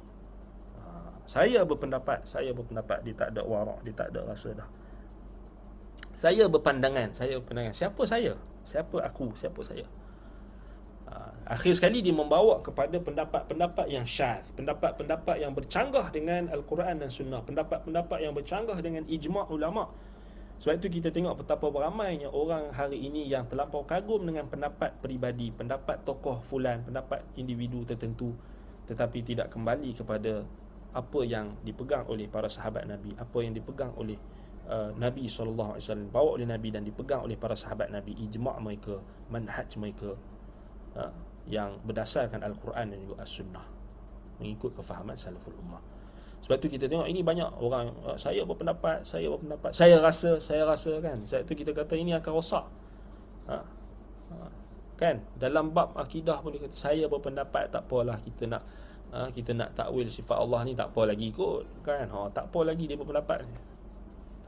Saya berpendapat, dia tak ada warak, dia tak ada rasa dah. Saya berpandangan. Siapa saya? Siapa aku? Siapa saya? Akhir sekali dia membawa kepada pendapat-pendapat yang syadz, pendapat-pendapat yang bercanggah dengan Al-Quran dan Sunnah, pendapat-pendapat yang bercanggah dengan ijma' ulama'. Sebab itu kita tengok betapa beramainya orang hari ini yang terlampau kagum dengan pendapat peribadi, pendapat tokoh fulan, pendapat individu tertentu, tetapi tidak kembali kepada apa yang dipegang oleh para sahabat Nabi, apa yang dipegang oleh Nabi SAW, bawa oleh Nabi dan dipegang oleh para sahabat Nabi, ijma' mereka, manhaj mereka, yang berdasarkan Al-Quran dan juga As-Sunnah, mengikut kefahaman salaful ummah. Sebab tu kita tengok ini banyak orang, saya berpendapat, saya rasa kan. Sebab tu kita kata ini akan rosak. Kan dalam bab akidah pun dia kata saya berpendapat, tak apalah, kita nak takwil sifat Allah ni, tak apa lagi kot kan. Tak apa lagi dia berpendapat ni,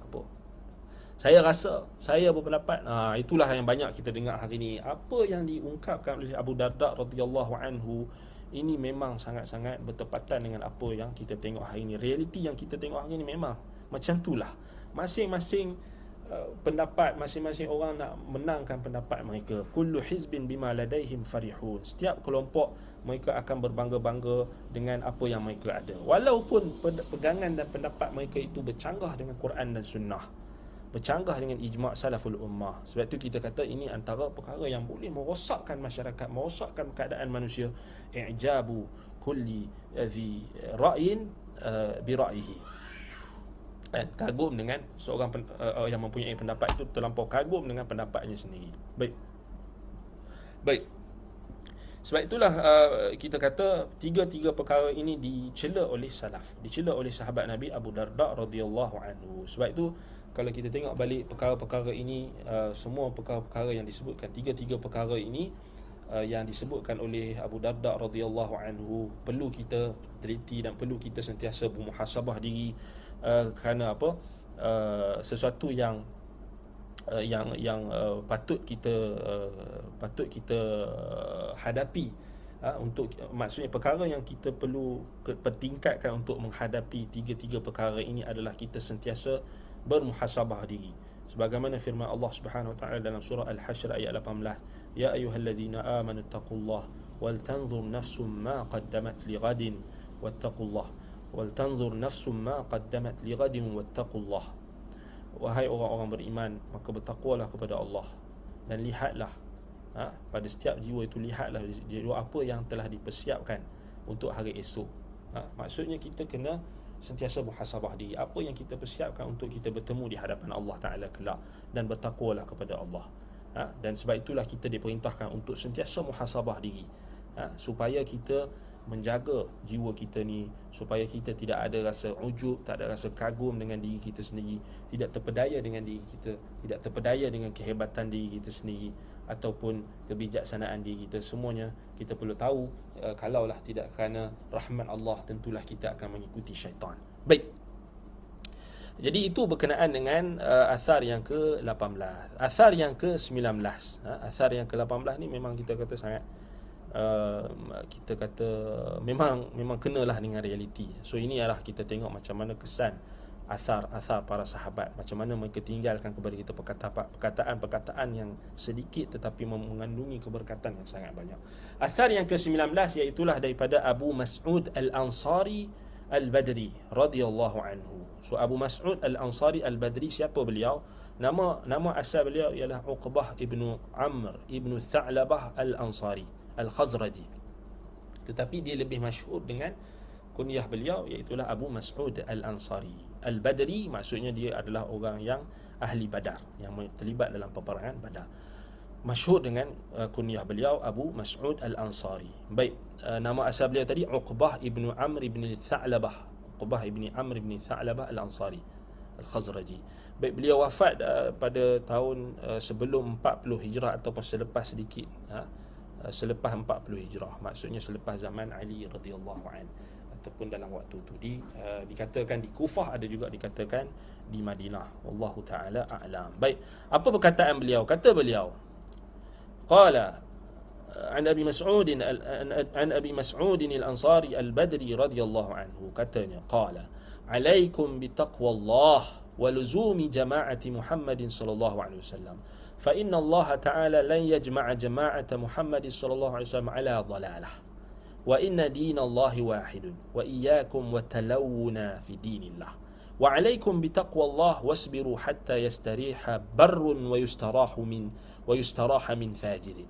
tak apa. Saya rasa, saya berpendapat. Itulah yang banyak kita dengar hari ni. Apa yang diungkapkan oleh Abu Darda radhiyallahu anhu ini memang sangat-sangat bertepatan dengan apa yang kita tengok hari ini. Realiti yang kita tengok hari ini memang macam itulah. Masing-masing pendapat, masing-masing orang nak menangkan pendapat mereka. Kullu hizbin bima ladaihim farihun. Setiap kelompok mereka akan berbangga-bangga dengan apa yang mereka ada, walaupun pegangan dan pendapat mereka itu bercanggah dengan Quran dan Sunnah, bercanggah dengan ijma' salaful ummah. Sebab tu kita kata ini antara perkara yang boleh merosakkan masyarakat, merosakkan keadaan manusia. I'jabu kulli dhi ra'yin bi ra'yihi. Kagum dengan seorang yang mempunyai pendapat itu, terlampau kagum dengan pendapatnya sendiri. Baik. Sebab itulah kita kata tiga-tiga perkara ini dicela oleh salaf, dicela oleh sahabat Nabi Abu Darda radhiyallahu anhu. Sebab itu kalau kita tengok balik perkara-perkara ini, semua perkara-perkara yang disebutkan, tiga-tiga perkara ini yang disebutkan oleh Abu Darda radhiyallahu anhu, perlu kita teliti dan perlu kita sentiasa bermuhasabah diri, kerana apa? Sesuatu yang patut kita hadapi, untuk maksudnya perkara yang kita perlu pertingkatkan untuk menghadapi tiga-tiga perkara ini adalah kita sentiasa bermuhasabah diri. Sebagaimana firman Allah Subhanahu wa taala dalam surah Al-Hashr ayat 18, ya ayyuhallazina amanu taqullaha wal tanzur nafsum ma qaddamat lighadin wattaqullah wal tanzur nafsum ma qaddamat lighadin wattaqullah. Wahai orang-orang beriman, maka bertakwalah kepada Allah dan lihatlah, pada setiap jiwa itu lihatlah apa yang telah dipersiapkan untuk hari esok. Maksudnya kita kena sentiasa muhasabah diri, apa yang kita persiapkan untuk kita bertemu di hadapan Allah Ta'ala kelak, dan bertakwalah kepada Allah. Dan sebab itulah kita diperintahkan untuk sentiasa muhasabah diri, supaya kita menjaga jiwa kita ni, supaya kita tidak ada rasa ujub, tak ada rasa kagum dengan diri kita sendiri, tidak terpedaya dengan diri kita, tidak terpedaya dengan kehebatan diri kita sendiri ataupun kebijaksanaan diri kita. Semuanya kita perlu tahu, kalaulah tidak kerana rahmat Allah, tentulah kita akan mengikuti syaitan. Baik, jadi itu berkenaan dengan athar yang ke-18. Athar yang ke-19, athar yang ke-18 ni memang kita kata sangat, kita kata memang kenalah dengan realiti. So ini adalah kita tengok macam mana kesan asar para sahabat, macam mana mereka tinggalkan kepada kita perkataan-perkataan yang sedikit tetapi mengandungi keberkatan yang sangat banyak. Asar yang ke-19 iaitulah daripada Abu Mas'ud Al-Ansari Al-Badri radhiyallahu anhu. So Abu Mas'ud Al-Ansari Al-Badri, siapa beliau? Nama asal beliau ialah Uqbah ibnu Amr ibnu Tha'labah al-Ansari al-Khazraji. Tetapi dia lebih masyhur dengan kunyah beliau, iaitulah Abu Mas'ud al-Ansari al-Badri. Maksudnya dia adalah orang yang ahli Badar, yang terlibat dalam peperangan Badar. Masyhur dengan kunyah beliau Abu Mas'ud al-Ansari. Baik, nama asal beliau tadi Uqbah ibnu Amr ibn Tha'labah. Uqbah ibn Amr ibn Tha'labah al-Ansari al-Khazraji. Baik, beliau wafat pada tahun sebelum 40 Hijrah ataupun selepas sedikit, selepas 40 Hijrah, maksudnya selepas zaman Ali radhiyallahu an, ataupun dalam waktu itu dikatakan di Kufah, ada juga dikatakan di Madinah. Wallahu taala a'lam. Baik, apa perkataan beliau? Kata beliau, qala an Abi Mas'ud al-Ansari al-Badri radhiyallahu anhu, katanya qala alaikum bitaqwallah wa luzumi jama'ati Muhammadin sallallahu alaihi wasallam fa inna Allah ta'ala lan yajma'a jama'ata Muhammadin sallallahu alaihi wasallam ala dhalalah wa inna dinallahi wahidun wa iyyakum wa talawuna fi dinillah wa alaikum bitaqwallah wasbiru hatta yastariha barrun wa yustaraha min fajirin.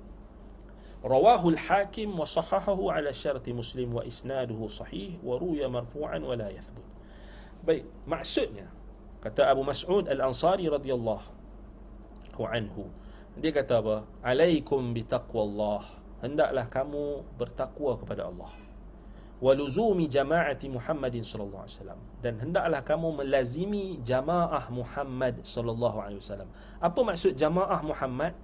Rawahu al-Hakim wa sahahahu ala syarti Muslim wa isnaduhu sahih wa ruya marfu'an wa la yathbut. Baik, maksudnya kata Abu Mas'ud al-Ansari radhiyallahu anhu, dia kata apa? Alaikum bitaqwallah, hendaklah kamu bertakwa kepada Allah. Wa luzumi jama'ati Muhammadin sallallahu alaihi wasallam, dan hendaklah kamu melazimi jamaah Muhammad sallallahu alaihi wasallam. Apa maksud jamaah Muhammad?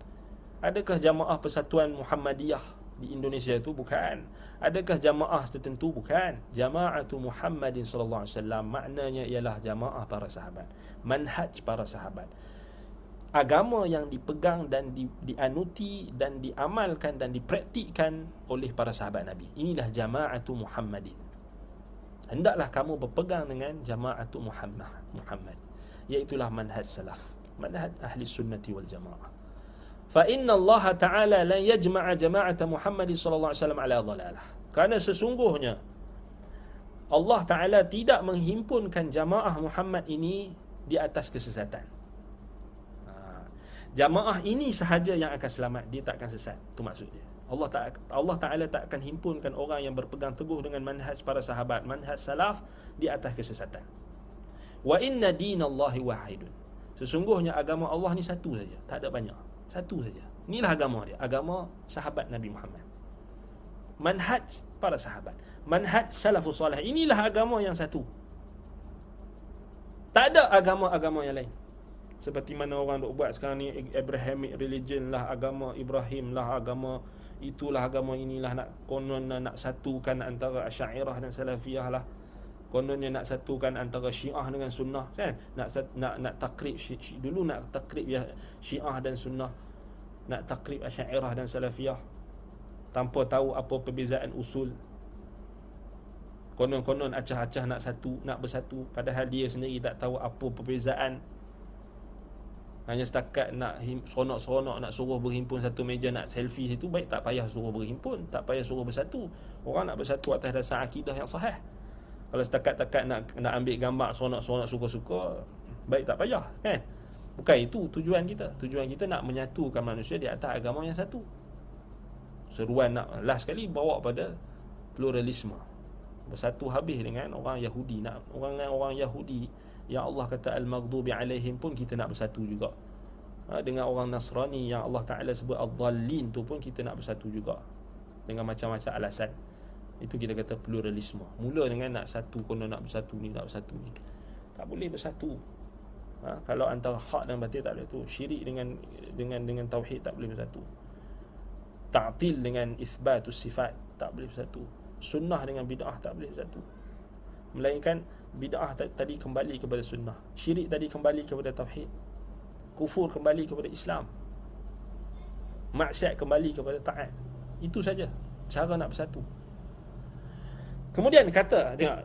Adakah jamaah Persatuan Muhammadiyah di Indonesia itu? Bukan. Adakah jamaah tertentu? Bukan. Jama'atu Muhammadin sallallahu alaihi wasallam maknanya ialah jamaah para sahabat, manhaj para sahabat, agama yang dipegang dan dianuti dan diamalkan dan dipraktikkan oleh para sahabat Nabi. Inilah jama'atu Muhammadin. Hendaklah kamu berpegang dengan jama'atu Muhammad, iaitulah manhaj salaf, manhaj ahli sunnati wal jamaah. Fa inna Allah Ta'ala lan yajma'a jama'ata Muhammad sallallahu alaihi wasallam ala dhalalah. Kerana sesungguhnya Allah Ta'ala tidak menghimpunkan jamaah Muhammad ini di atas kesesatan. Jamaah ini sahaja yang akan selamat, dia tak akan sesat. Itu maksud dia. Allah Ta'ala tak akan himpunkan orang yang berpegang teguh dengan manhaj para sahabat, manhaj salaf, di atas kesesatan. Wa inna dinallahi wahidun. Sesungguhnya agama Allah ni satu saja, tak ada banyak. Satu saja. Inilah agama dia, agama sahabat Nabi Muhammad. Manhaj para sahabat, manhaj salafus salih. Inilah agama yang satu. Tak ada agama-agama yang lain. Seperti mana orang duk buat sekarang ni, Abrahamic religion lah, agama Ibrahim lah, agama itulah, agama inilah, nak konon nak satukan antara Asy'ariyah dan Salafiyah lah. Kononnya nak satukan antara Syiah dengan Sunnah, kan? Nak takrib dulu, nak takrib Syiah dan Sunnah, nak takrib Asy'ariyah dan Salafiyah tanpa tahu apa perbezaan usul. Konon-konon acah-acah nak bersatu, padahal dia sendiri tak tahu apa perbezaan. Hanya setakat nak seronok-seronok nak suruh berhimpun satu meja, nak selfie situ. Baik, tak payah suruh berhimpun, tak payah suruh bersatu. Orang nak bersatu atas dasar akidah yang sahih. Kalau setakat-takat nak ambil gambar seronok-seronok suka-suka, baik, tak payah, kan? Bukan itu tujuan kita. Tujuan kita nak menyatukan manusia di atas agama yang satu. Seruan nak last sekali bawa pada pluralisme. Bersatu habis dengan orang Yahudi. Orang Yahudi yang Allah kata al-maghdubi alaihim pun kita nak bersatu juga. Dengan orang Nasrani yang Allah Ta'ala sebut ad-dhallin tu pun kita nak bersatu juga, dengan macam-macam alasan. Itu kita kata pluralisme. Mula dengan nak satu, konon nak bersatu ni, nak bersatu ni. Tak boleh bersatu. Kalau antara hak dan batil tak boleh tu. Syirik dengan tauhid tak boleh bersatu. Ta'til dengan isbatus sifat tak boleh bersatu. Sunnah dengan bid'ah tak boleh bersatu. Melainkan bid'ah tadi kembali kepada sunnah, syirik tadi kembali kepada tauhid, kufur kembali kepada Islam, maksiat kembali kepada taat. Itu saja cara nak bersatu. Kemudian kata, tengok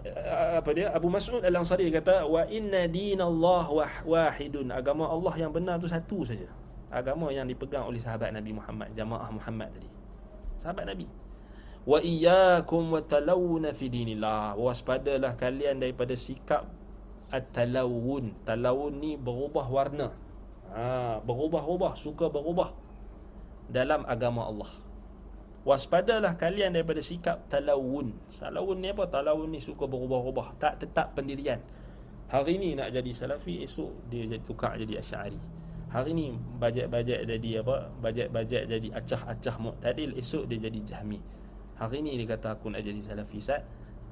apa dia, Abu Mas'ud al-Ansari kata, wa inna dinallah wahidun, agama Allah yang benar tu satu saja. Agama yang dipegang oleh sahabat Nabi Muhammad, jamaah Muhammad tadi, sahabat Nabi. Wa iyyakum wa talawuna fi dinillah, waspadalah kalian daripada sikap at-talawun. Talawun ni berubah warna. Berubah-ubah, suka berubah dalam agama Allah. Waspadalah kalian daripada sikap talawun. Talawun ni apa? Talawun ni suka berubah-ubah, tak tetap pendirian. Hari ni nak jadi salafi, esok dia tukar jadi asy'ari. Hari ni bajet-bajet jadi apa? Bajet-bajet jadi acah-acah mu'tadil, esok dia jadi jahmi. Hari ni dia kata aku nak jadi salafi sat,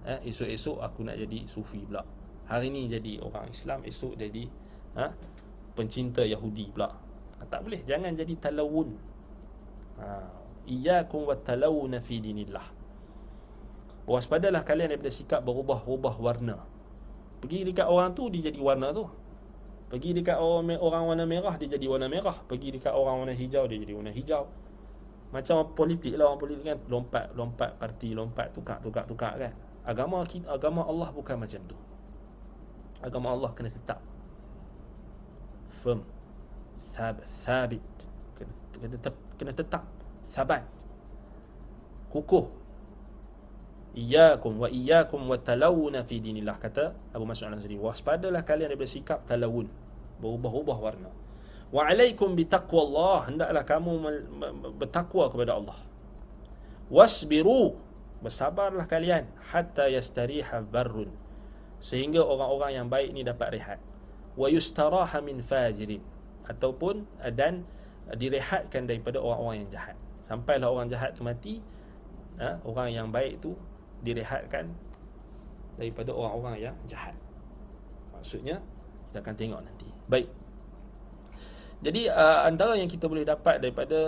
esok-esok aku nak jadi sufi pula. Hari ni jadi orang Islam, esok jadi pencinta Yahudi pula. Tak boleh, jangan jadi talawun. Iyyakum wattalawuna fi dinillah. Waspadalah kalian daripada sikap berubah-ubah warna. Pergi dekat orang tu, dia jadi warna tu. Pergi dekat orang warna merah, dia jadi warna merah. Pergi dekat orang warna hijau, dia jadi warna hijau. Macam politik lah, orang politik kan lompat parti, lompat tukar kan. Agama Allah bukan macam tu. Agama Allah kena tetap firm, sabit, kena tetap, sabat, kukuh. Iyyakum wattalawuna fi dinillah, kata Abu Mas'ud Al-Ansari. Waspadalah kalian daripada sikap talawun, berubah-ubah warna. Wa alaikum bitaqwallah, hendaklah kamu bertakwa kepada Allah. Wasbiru, bersabarlah kalian, hatta yastariha barrun, sehingga orang-orang yang baik ni dapat rehat. Wa yustaraha min fajirin, ataupun dan direhatkan daripada orang-orang yang jahat. Sampailah orang jahat tu mati, orang yang baik tu direhatkan daripada orang-orang yang jahat. Maksudnya kita akan tengok nanti. Baik. Jadi antara yang kita boleh dapat daripada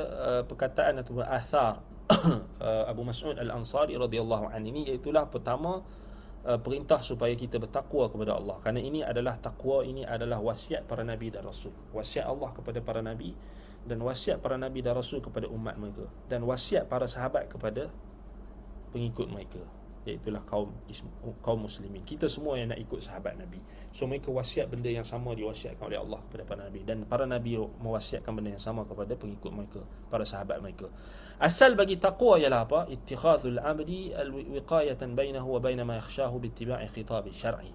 perkataan atau athar Abu Mas'ud Al-Ansari radhiyallahu anhu ini, iaitulah pertama, perintah supaya kita bertakwa kepada Allah. Kerana ini adalah takwa, ini adalah wasiat para nabi dan rasul. Wasiat Allah kepada para nabi, dan wasiat para nabi dan rasul kepada umat mereka, dan wasiat para sahabat kepada pengikut mereka, iaitulah kaum muslimin. Kita semua yang nak ikut sahabat Nabi, so mereka wasiat benda yang sama diwasiatkan oleh Allah kepada para nabi, dan para nabi mewasiatkan benda yang sama kepada pengikut mereka, para sahabat mereka. Asal bagi taqwa ialah apa? Ittikhadhul abdi alwiqayatan bainahu wa bain ma yakhshahu biittiba'i khitab syar'i.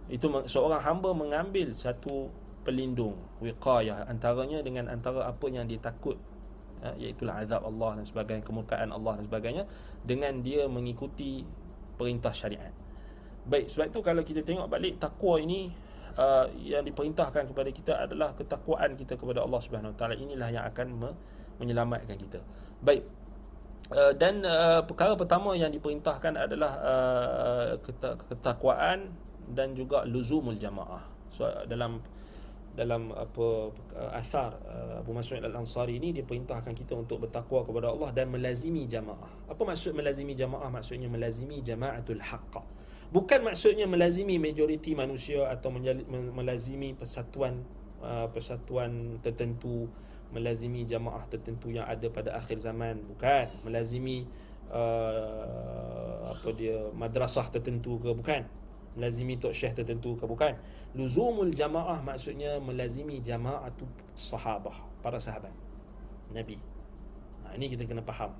Itu seorang hamba mengambil satu pelindung, wiqayah, antaranya dengan antara apa yang dia takut, iaitulah azab Allah dan sebagainya, kemurkaan Allah dan sebagainya, dengan dia mengikuti perintah syariat. Baik, sebab itu kalau kita tengok balik, takwa ini yang diperintahkan kepada kita adalah ketakwaan kita kepada Allah Subhanahu Wa Taala. Inilah yang akan menyelamatkan kita. Baik. Dan perkara pertama yang diperintahkan adalah ketakwaan dan juga luzumul jamaah. So dalam asar Abu Mas'ud Al-Ansari ini, dia perintahkan kita untuk bertakwa kepada Allah dan melazimi jamaah. Apa maksud melazimi jamaah? Maksudnya melazimi jama'atul haqq. Bukan maksudnya melazimi majoriti manusia atau melazimi persatuan tertentu, melazimi jamaah tertentu yang ada pada akhir zaman. Bukan melazimi madrasah tertentu ke, bukan. Melazimi tok syekh tertentu ke, bukan. Luzumul jamaah maksudnya melazimi jama'atu sahabah, para sahabat Nabi. Ini kita kena faham.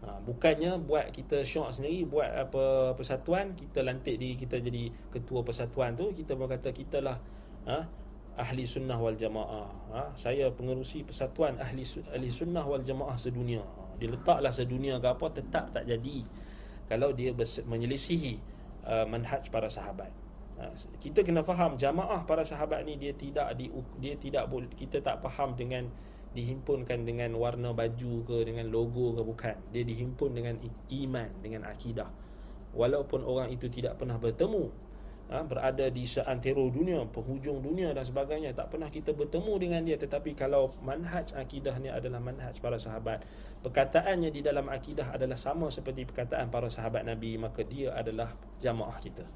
Bukannya buat kita syok sendiri, buat apa persatuan, kita lantik diri kita jadi ketua persatuan tu, kita berkata kita lah ahli sunnah wal jamaah. Saya pengerusi persatuan ahli sunnah wal jamaah sedunia. Dia letaklah sedunia ke apa, tetap tak jadi kalau dia menyelisihi manhaj para sahabat. Kita kena faham jamaah para sahabat ni, dia tidak kita tak faham dengan dihimpunkan dengan warna baju ke, dengan logo ke, bukan. Dia dihimpun dengan iman, dengan akidah. Walaupun orang itu tidak pernah bertemu, berada di seantero dunia, penghujung dunia dan sebagainya, tak pernah kita bertemu dengan dia, tetapi kalau manhaj akidahnya adalah manhaj para sahabat, perkataannya di dalam akidah adalah sama seperti perkataan para sahabat Nabi, maka dia adalah jamaah kita.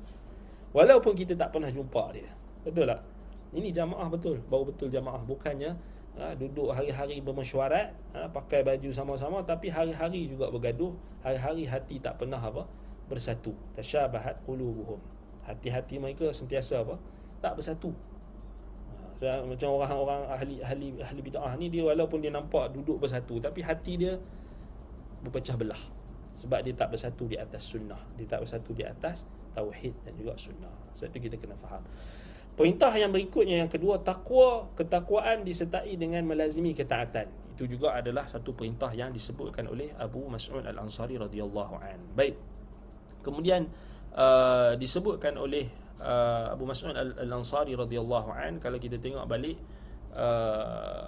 Walaupun kita tak pernah jumpa dia. Betul tak? Ini jamaah betul, baru betul jamaah. Bukannya duduk hari-hari bermesyuarat, pakai baju sama-sama, tapi hari-hari juga bergaduh, hari-hari hati tak pernah bersatu. Tasyabahat qulubuhum. Hati-hati mereka sentiasa tak bersatu. Macam orang-orang ahli bid'ah ni, dia walaupun dia nampak duduk bersatu, tapi hati dia berpecah belah, sebab dia tak bersatu di atas sunnah, dia tak bersatu di atas tauhid dan juga sunnah. Sebab itu kita kena faham. Perintah yang berikutnya, yang kedua, ketakwaan disertai dengan melazimi ketaatan. Itu juga adalah satu perintah yang disebutkan oleh Abu Mas'ud Al-Ansari radhiyallahu an. Baik. Kemudian disebutkan oleh Abu Mas'ud Al-Ansari radhiyallahu an, kalau kita tengok balik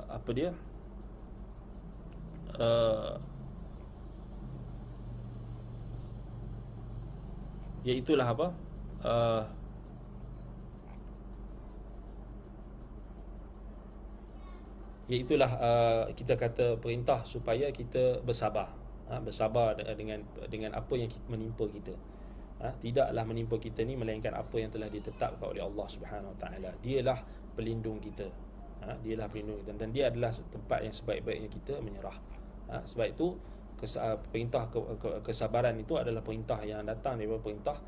apa dia? Iaitulah apa? Iaitulah kita kata perintah supaya kita bersabar. Bersabar dengan apa yang menimpa kita. Tidaklah menimpa kita ni melainkan apa yang telah ditetapkan oleh Allah Subhanahu Wa Taala. Dialah pelindung kita. Dialah pelindung kita, dan dia adalah tempat yang sebaik-baiknya kita menyerah. Sebab itu perintah kesabaran itu adalah perintah yang datang daripada perintah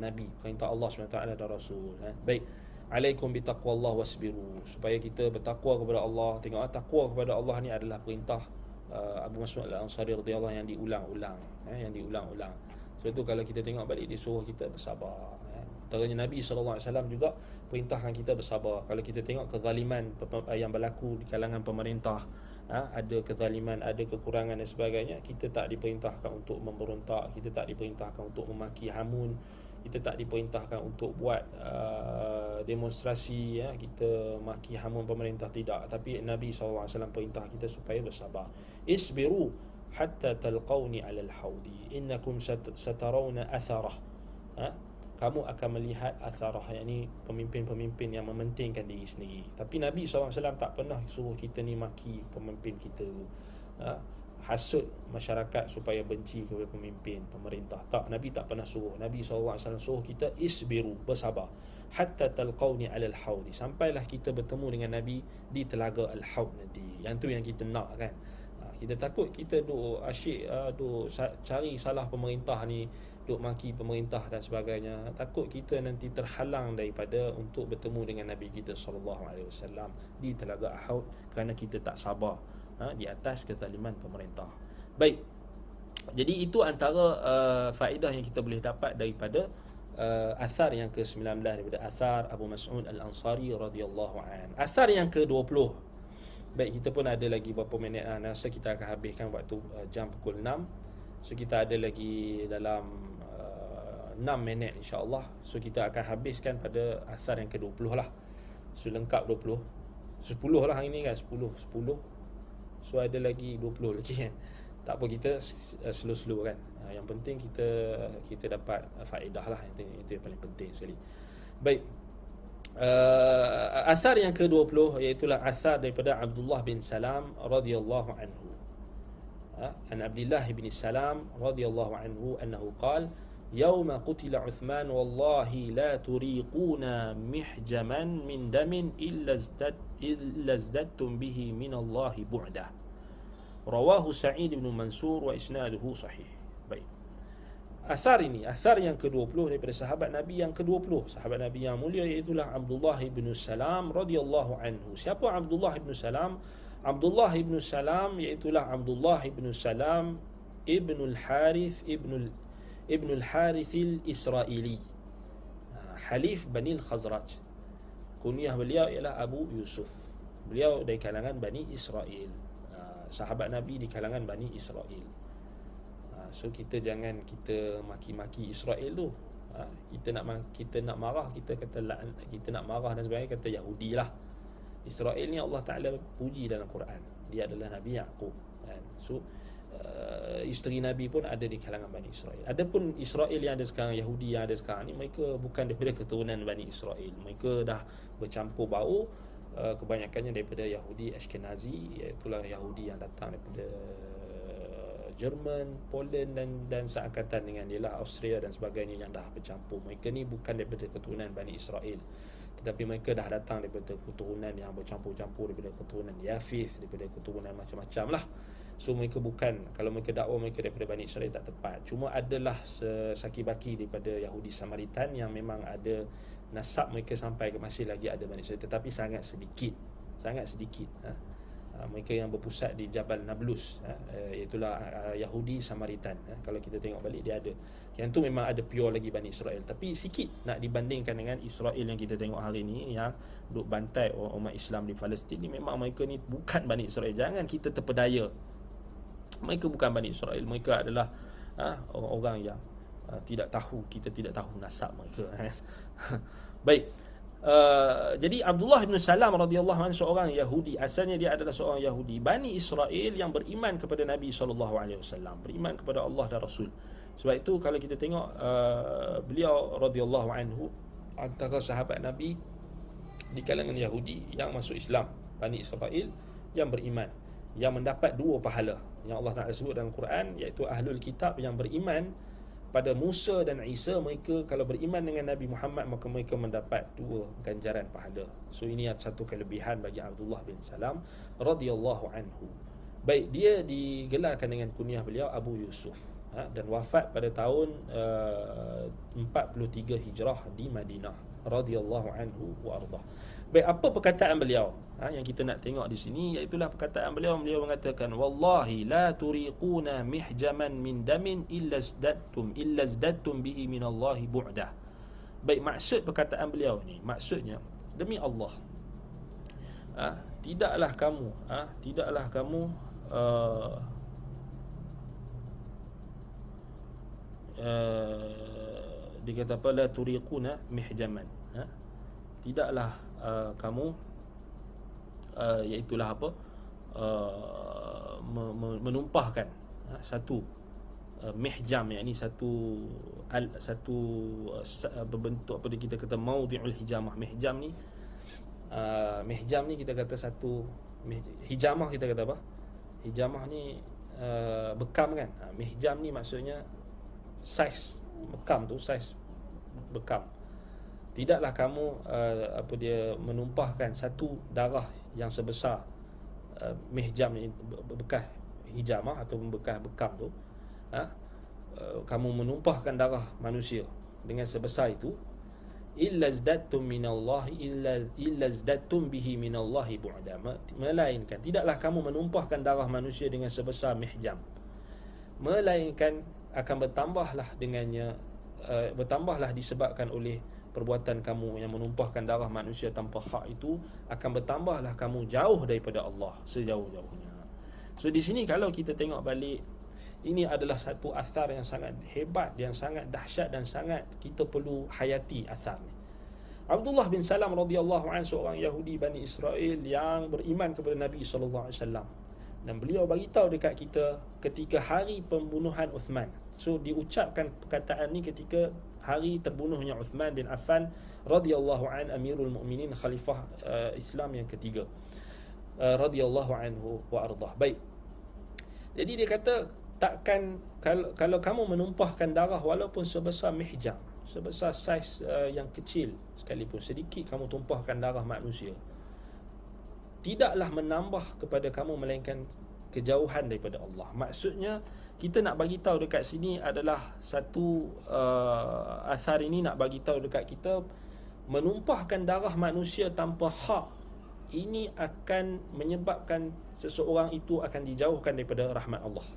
Nabi, perintah Allah SWT dan Rasul. Baik, alaikum bitaqwallah wasbiru, supaya kita bertakwa kepada Allah. Tengok, takwa kepada Allah ni adalah perintah Abu Mas'ud Al-Ansari radhiyallahu yang diulang-ulang, yang diulang-ulang. Sebab tu kalau kita tengok balik, dia suruh kita bersabar. Antaranya Nabi SAW juga perintahkan kita bersabar. Kalau kita tengok kezaliman yang berlaku di kalangan pemerintah, ada kezaliman, ada kekurangan dan sebagainya, kita tak diperintahkan untuk memberontak, kita tak diperintahkan untuk memaki hamun, kita tak diperintahkan untuk buat demonstrasi, kita maki hamun pemerintah, tidak. Tapi Nabi SAW perintah kita supaya bersabar. Isbiru hatta talqawni alal hawdi innakum satarawna atharah. Kamu akan melihat atharah, yakni pemimpin-pemimpin yang mementingkan diri sendiri. Tapi Nabi SAW tak pernah suruh kita ni maki pemimpin kita, hasut masyarakat supaya benci kepada pemimpin, pemerintah. Tak, Nabi tak pernah suruh. Nabi SAW suruh kita isbiru, bersabar, hatta talqawni alal hawdi, sampailah kita bertemu dengan Nabi di telaga al-hawd nanti. Yang tu yang kita nak kan. Kita takut kita duk asyik duk cari salah pemerintah ni, duk maki pemerintah dan sebagainya. Takut kita nanti terhalang daripada untuk bertemu dengan Nabi kita SAW di telaga Ahud kerana kita tak sabar di atas kezaliman pemerintah. Baik, jadi itu antara faedah yang kita boleh dapat daripada athar yang ke-19 daripada athar Abu Mas'ud Al-Ansari radhiyallahu an. Athar yang ke-20. Baik, kita pun ada lagi berapa minit. Rasa kita akan habiskan waktu jam pukul 6. So kita ada lagi dalam 6 minit insya-Allah. So kita akan habiskan pada athar yang ke-20 lah. So lengkap 20. 10 lah hari ni kan, 10. So ada lagi 20 lagi kan. Tak apa, kita slow-slow kan. Yang penting kita dapat faedah lah. Itu yang paling penting sekali. Baik. Athar yang ke-20 iaitulah athar daripada Abdullah bin Salam radhiyallahu anhu. An Abdullah bin Salam radhiyallahu anhu annahu qala yawma qutila Uthman wallahi la turiquna mihjaman min damin illa izdattum bihi min Allah bu'da. Rawahu Sa'id bin Mansur wa isnaduhu sahih. Baik. Athar ini, athar yang ke-20 daripada sahabat Nabi yang ke-20, sahabat Nabi yang mulia, iaitulah Abdullah bin Salam radhiyallahu anhu. Siapa Abdullah bin Salam? Abdullah bin Salam iaitulah Abdullah bin Salam ibn al-Harith ibn al-Harith al-Israili, Halif Bani al-Khazraj. Kunyah beliau ialah Abu Yusuf. Beliau dari kalangan Bani Israel, sahabat Nabi di kalangan Bani Israel. So kita jangan kita maki-maki Israel tu. Kita nak marah, kita kata kita nak marah dan sebagainya, kata Yahudi lah. Israel ni Allah Ta'ala puji dalam Quran, dia adalah Nabi Yaqub kan. So isteri Nabi pun ada di kalangan Bani Israel. Adapun Israel yang ada sekarang, Yahudi yang ada sekarang ni, mereka bukan daripada keturunan Bani Israel. Mereka dah bercampur bau, kebanyakannya daripada Yahudi Ashkenazi, iaitulah Yahudi yang datang daripada Jerman, Poland dan seangkatan dengan dia lah, Austria dan sebagainya, yang dah bercampur. Mereka ni bukan daripada keturunan Bani Israel, tetapi mereka dah datang daripada keturunan yang bercampur-campur, daripada keturunan Yafith, daripada keturunan macam-macam lah. So mereka bukan, kalau mereka dakwa mereka daripada Bani Israel tak tepat. Cuma adalah saki-baki daripada Yahudi Samaritan yang memang ada nasab mereka sampai ke masih lagi ada Bani Israel, tetapi sangat sedikit. mereka yang berpusat di Jabal Nablus, iaitulah Yahudi Samaritan. Kalau kita tengok balik dia ada. Yang tu memang ada pure lagi Bani Israel, tapi sikit nak dibandingkan dengan Israel yang kita tengok hari ni yang duk bantai umat Islam di Palestin ni. Memang mereka ni bukan Bani Israel. Jangan kita terpedaya. Mereka bukan Bani Israel. Mereka adalah orang-orang yang tidak tahu, kita tidak tahu nasab mereka. Baik. Jadi Abdullah bin Salam radhiyallahu anhu seorang Yahudi, asalnya dia adalah seorang Yahudi Bani Israel yang beriman kepada Nabi SAW, beriman kepada Allah dan Rasul. Sebab itu kalau kita tengok beliau radhiyallahu anhu antara sahabat Nabi di kalangan Yahudi yang masuk Islam, Bani Israel yang beriman, yang mendapat 2 pahala yang Allah Ta'ala sebut dalam Quran, iaitu Ahlul Kitab yang beriman pada Musa dan Isa. Mereka kalau beriman dengan Nabi Muhammad, maka mereka mendapat 2 ganjaran pahala. So ini satu kelebihan bagi Abdullah bin Salam radhiyallahu anhu. Baik, dia digelarkan dengan kunyah beliau Abu Yusuf, dan wafat pada tahun 43 Hijrah di Madinah radhiyallahu anhu wa ardah. Baik, apa perkataan beliau yang kita nak tengok di sini, iaitu perkataan beliau. Beliau mengatakan, wallahi la turiquna mihjaman min damin illa zdattum bihi min Allah bu'dah. Baik, maksud perkataan beliau ni, maksudnya demi Allah, tidaklah kamu dia kata apa, la turiquna mihjaman, tidaklah kamu iaitulah apa, menumpahkan satu mihjam, yakni satu berbentuk apa dia kita kata maudhi'ul hijamah. Mihjam ni kita kata satu hijamah, kita kata apa, hijamah ni bekam kan. Mihjam ni maksudnya saiz bekam tu, saiz bekam. Tidaklah kamu menumpahkan satu darah yang sebesar mihjam ni, bekas hijamah atau bekas bekam tu, kamu menumpahkan darah manusia dengan sebesar itu, illa zdattum bihi minallahi bu'da, melainkan tidaklah kamu menumpahkan darah manusia dengan sebesar mihjam, melainkan akan bertambahlah disebabkan oleh perbuatan kamu yang menumpahkan darah manusia tanpa hak itu, akan bertambahlah kamu jauh daripada Allah sejauh-jauhnya. So di sini kalau kita tengok balik, ini adalah satu athar yang sangat hebat, yang sangat dahsyat, dan sangat kita perlu hayati athar ni. Abdullah bin Salam radhiyallahu anhu seorang Yahudi Bani Israel yang beriman kepada Nabi sallallahu alaihi wasallam, dan beliau bagi tahu dekat kita ketika hari pembunuhan Uthman. So diucapkan perkataan ni ketika hari terbunuhnya Uthman bin Affan radhiyallahu an, Amirul Mukminin, khalifah Islam yang ketiga, radhiyallahu anhu wa ardah. Baik. Jadi dia kata, takkan kalau kamu menumpahkan darah walaupun sebesar mihjam, sebesar saiz yang kecil sekalipun, sedikit kamu tumpahkan darah manusia, tidaklah menambah kepada kamu melainkan kejauhan daripada Allah. Maksudnya kita nak bagi tahu dekat sini adalah satu asar ini nak bagi tahu dekat kita, menumpahkan darah manusia tanpa hak ini akan menyebabkan seseorang itu akan dijauhkan daripada rahmat Allah.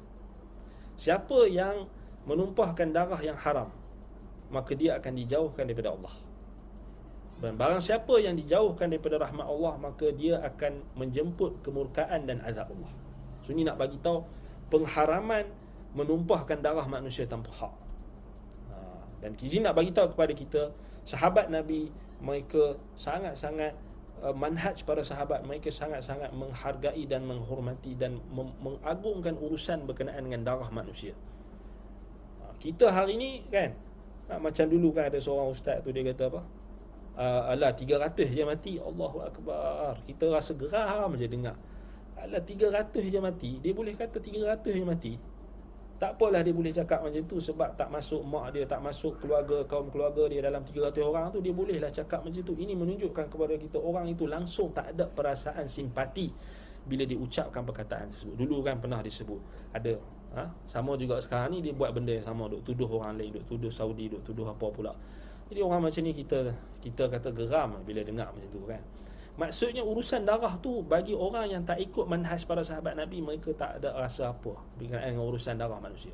Siapa yang menumpahkan darah yang haram, maka dia akan dijauhkan daripada Allah. Dan barang siapa yang dijauhkan daripada rahmat Allah, maka dia akan menjemput kemurkaan dan azab Allah. So ini nak bagi tahu pengharaman menumpahkan darah manusia tanpa hak. Dan ini nak bagi tahu kepada kita, sahabat Nabi mereka sangat-sangat manhaj para sahabat mereka sangat-sangat menghargai dan menghormati dan mengagungkan urusan berkenaan dengan darah manusia. Kita hari ni kan, macam dulu kan ada seorang ustaz tu dia kata apa, alah 300 je mati, Allahu Akbar. Kita rasa geram je dengar. Alah 300 je mati. Dia boleh kata 300 je mati. Tak apalah dia boleh cakap macam tu, sebab tak masuk mak dia, tak masuk keluarga, kaum keluarga dia dalam 300 orang tu, dia bolehlah cakap macam tu. Ini menunjukkan kepada kita orang itu langsung tak ada perasaan simpati bila diucapkan perkataan tersebut. Dulu kan pernah disebut ada, sama juga sekarang ni dia buat benda yang sama, duk tuduh orang lain, duk tuduh Saudi, duk tuduh apa pula. Jadi orang macam ni kita kata geram bila dengar macam tu kan. Maksudnya urusan darah tu bagi orang yang tak ikut manhaj para sahabat Nabi, mereka tak ada rasa apa berkenaan dengan urusan darah manusia.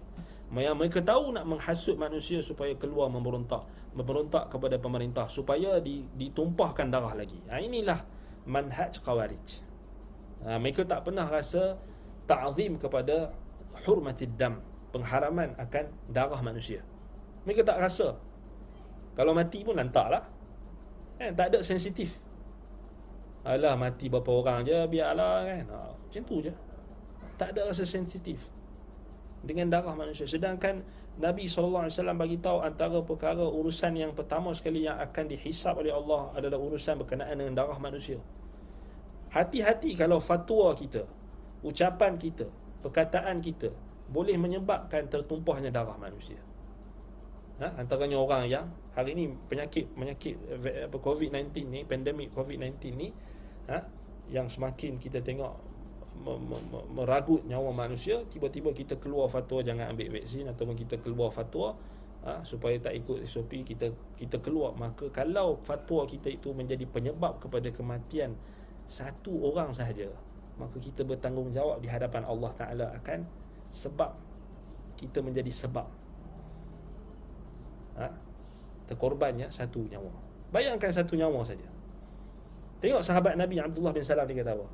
Yang mereka tahu nak menghasut manusia supaya keluar memberontak kepada pemerintah supaya ditumpahkan darah lagi. Inilah manhaj Khawarij. Mereka tak pernah rasa ta'zim kepada hurmatid dam, pengharaman akan darah manusia. Mereka tak rasa. Kalau mati pun lantaklah. Tak ada sensitif. Alah, mati berapa orang je, biarlah kan. Macam tu je. Tak ada rasa sensitif dengan darah manusia. Sedangkan Nabi SAW bagi tahu antara perkara urusan yang pertama sekali yang akan dihisab oleh Allah adalah urusan berkenaan dengan darah manusia. Hati-hati kalau fatwa kita, ucapan kita, perkataan kita boleh menyebabkan tertumpahnya darah manusia. Antaranya orang yang hari ni penyakit COVID-19 ni, pandemik COVID-19 ni, yang semakin kita tengok meragut nyawa manusia, tiba-tiba kita keluar fatwa jangan ambil vaksin, ataupun kita keluar fatwa supaya tak ikut SOP, kita keluar. Maka kalau fatwa kita itu menjadi penyebab kepada kematian satu orang sahaja, maka kita bertanggungjawab di hadapan Allah Ta'ala akan sebab kita menjadi sebab terkorbannya satu nyawa. Bayangkan satu nyawa saja. Tengok sahabat Nabi Abdullah bin Salam, dia kata apa?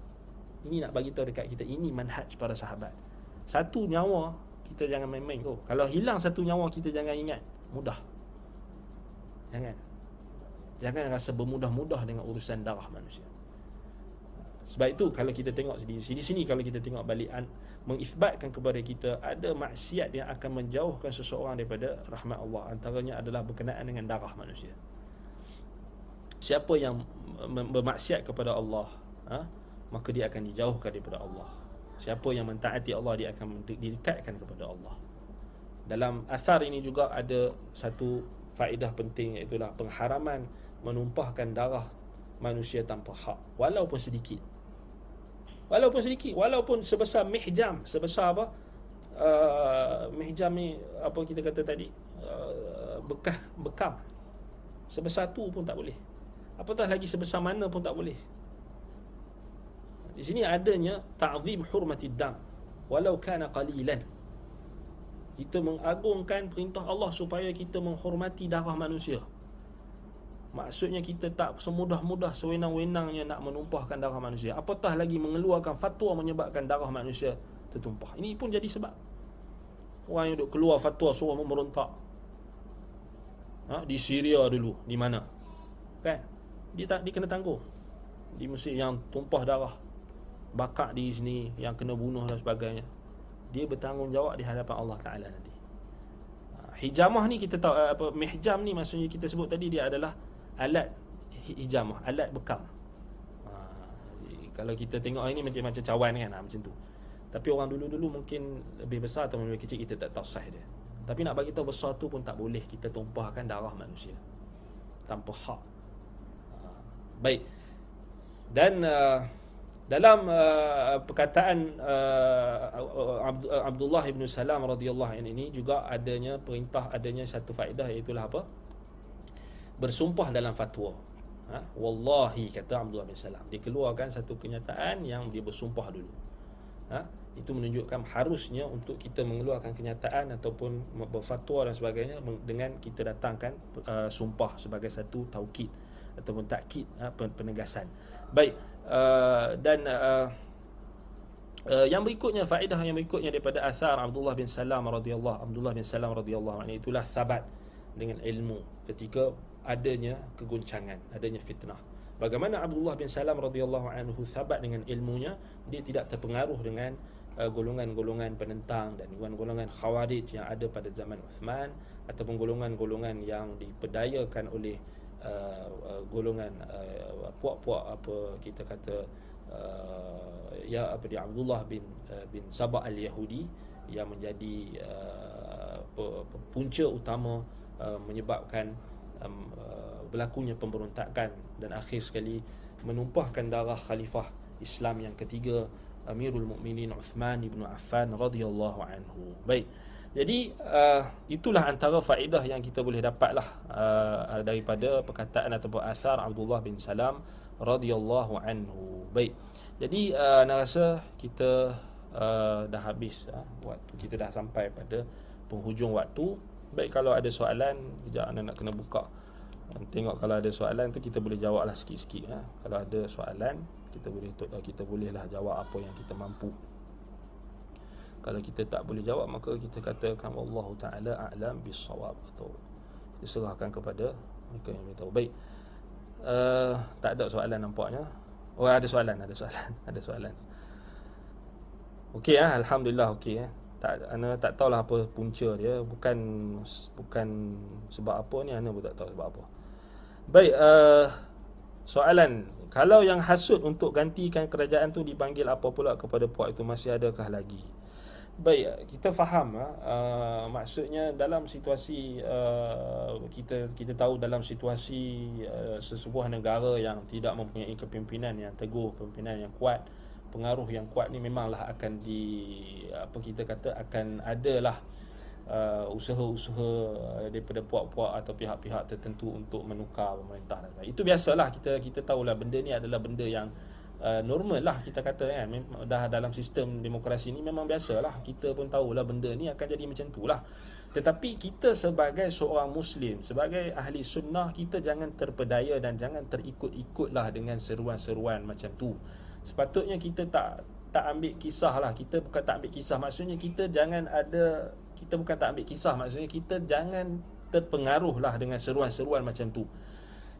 Ini nak bagi tahu dekat kita, ini manhaj para sahabat. Satu nyawa kita jangan main-main. Kalau hilang satu nyawa kita jangan ingat mudah. Jangan rasa bermudah-mudah dengan urusan darah manusia. Sebab itu kalau kita tengok di sini kalau kita tengok balik, mengisbatkan kepada kita ada maksiat yang akan menjauhkan seseorang daripada rahmat Allah. Antaranya adalah berkenaan dengan darah manusia. Siapa yang bermaksiat kepada Allah, maka dia akan dijauhkan daripada Allah. Siapa yang mentaati Allah, dia akan didekatkan kepada Allah. Dalam asar ini juga ada satu faedah penting, iaitu pengharaman menumpahkan darah manusia tanpa hak, walaupun sedikit. Walaupun sebesar mihjam, sebesar apa? Mihjam ni apa kita kata tadi? Bekam. Sebesar tu pun tak boleh. Apatah lagi sebesar mana pun tak boleh. Di sini adanya ta'zim hurmatid dam walau kana qalilan. Kita mengagungkan perintah Allah supaya kita menghormati darah manusia. Maksudnya kita tak semudah-mudah sewenang-wenangnya nak menumpahkan darah manusia. Apatah lagi mengeluarkan fatwa menyebabkan darah manusia tertumpah. Ini pun jadi sebab. Orang yang duk keluar fatwa suruh memberontak. Di Syria dulu, di mana? Kan? Dia kena tangguh. Di Mesir yang tumpah darah, bakar di sini, yang kena bunuh dan sebagainya, dia bertanggungjawab di hadapan Allah Ta'ala nanti. Hijamah ni kita tahu, mihjam ni maksudnya kita sebut tadi, dia adalah alat hijamah, alat bekam. Kalau kita tengok ini macam cawan kan, macam tu. Tapi orang dulu-dulu mungkin lebih besar atau lebih kecil, kita tak tahu sah dia. Tapi nak bagi tahu besar tu pun tak boleh kita tumpahkan darah manusia tanpa hak. Baik. Dan dalam perkataan Abdullah bin Salam radhiyallahu anhu ini juga adanya perintah, adanya satu faedah, iaitu apa? Bersumpah dalam fatwa. Wallahi, kata Abdullah bin Salam, dia keluarkan satu kenyataan yang dia bersumpah dulu. Itu menunjukkan harusnya untuk kita mengeluarkan kenyataan ataupun berfatwa dan sebagainya dengan kita datangkan sumpah sebagai satu taukid ataupun takkid, penegasan. Baik, dan yang berikutnya, faedah yang berikutnya daripada athar Abdullah bin Salam radhiyallahu anhu, itulah sabat dengan ilmu ketika adanya kegoncangan, adanya fitnah. Bagaimana Abdullah bin Salam radhiyallahu anhu sabat dengan ilmunya, dia tidak terpengaruh dengan golongan-golongan penentang dan golongan Khawarij yang ada pada zaman Uthman, ataupun golongan-golongan yang diperdayakan oleh golongan puak-puak apa kita kata dia Abdullah bin Sabah al-Yahudi, yang menjadi punca utama menyebabkan berlakunya pemberontakan dan akhir sekali menumpahkan darah khalifah Islam yang ketiga, Amirul Mukminin Uthman ibn Affan radhiyallahu anhu. Baik. Jadi itulah antara faedah yang kita boleh dapatlah daripada perkataan ataupun asar Abdullah bin Salam radhiyallahu anhu. Baik. Jadi ana rasa kita dah habis waktu, kita dah sampai pada penghujung waktu. Baik, kalau ada soalan, kejap ana nak kena buka. Tengok kalau ada soalan tu kita boleh jawablah sikit-sikit. Kalau ada soalan kita bolehlah jawab apa yang kita mampu. Kalau kita tak boleh jawab, maka kita katakan wallahu taala a'lam bis-shawab, atau diserahkan kepada mereka yang beritahu. Baik. Tak ada soalan nampaknya. Oh, ada soalan. Ada soalan. Okey, alhamdulillah okey. Ana tak tahulah apa punca dia. Bukan sebab apa ni, ana pun tak tahu sebab apa. Baik, soalan, kalau yang hasud untuk gantikan kerajaan tu dipanggil apa pula kepada puak itu, masih adakah lagi? Baik, kita faham maksudnya dalam situasi kita tahu dalam situasi sesebuah negara yang tidak mempunyai kepimpinan yang teguh, pimpinan yang kuat, pengaruh yang kuat ni memanglah akan akan adalah usaha-usaha daripada puak-puak atau pihak-pihak tertentu untuk menukar pemerintah. Itu biasalah, kita tahulah benda ni adalah benda yang normal lah, kita kata kan. Dah dalam sistem demokrasi ni memang biasalah, kita pun tahulah benda ni akan jadi macam tu lah. Tetapi kita sebagai seorang Muslim, sebagai ahli sunnah, kita jangan terpedaya dan jangan terikut-ikutlah dengan seruan-seruan macam tu. Sepatutnya kita tak ambil kisah lah. Kita bukan tak ambil kisah, maksudnya kita bukan tak ambil kisah, maksudnya kita jangan terpengaruh lah dengan seruan-seruan macam tu.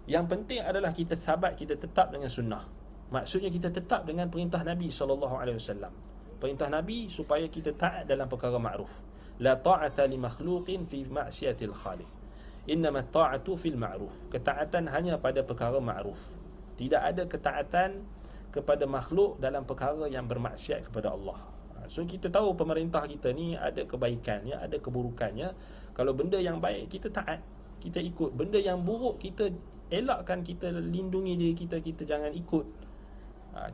Yang penting adalah kita sabat, kita tetap dengan sunnah. Maksudnya kita tetap dengan perintah Nabi SAW. Perintah Nabi supaya kita taat dalam perkara ma'ruf. La ta'ata li makhluqin fi ma'siyatil khaliq. Innama ta'atu fil ma'ruf. Ketaatan hanya pada perkara ma'ruf. Tidak ada ketaatan kepada makhluk dalam perkara yang bermaksiat kepada Allah. So kita tahu pemerintah kita ni ada kebaikannya, ada keburukannya. Kalau benda yang baik kita taat, kita ikut. Benda yang buruk kita elakkan, kita lindungi diri kita, kita jangan ikut.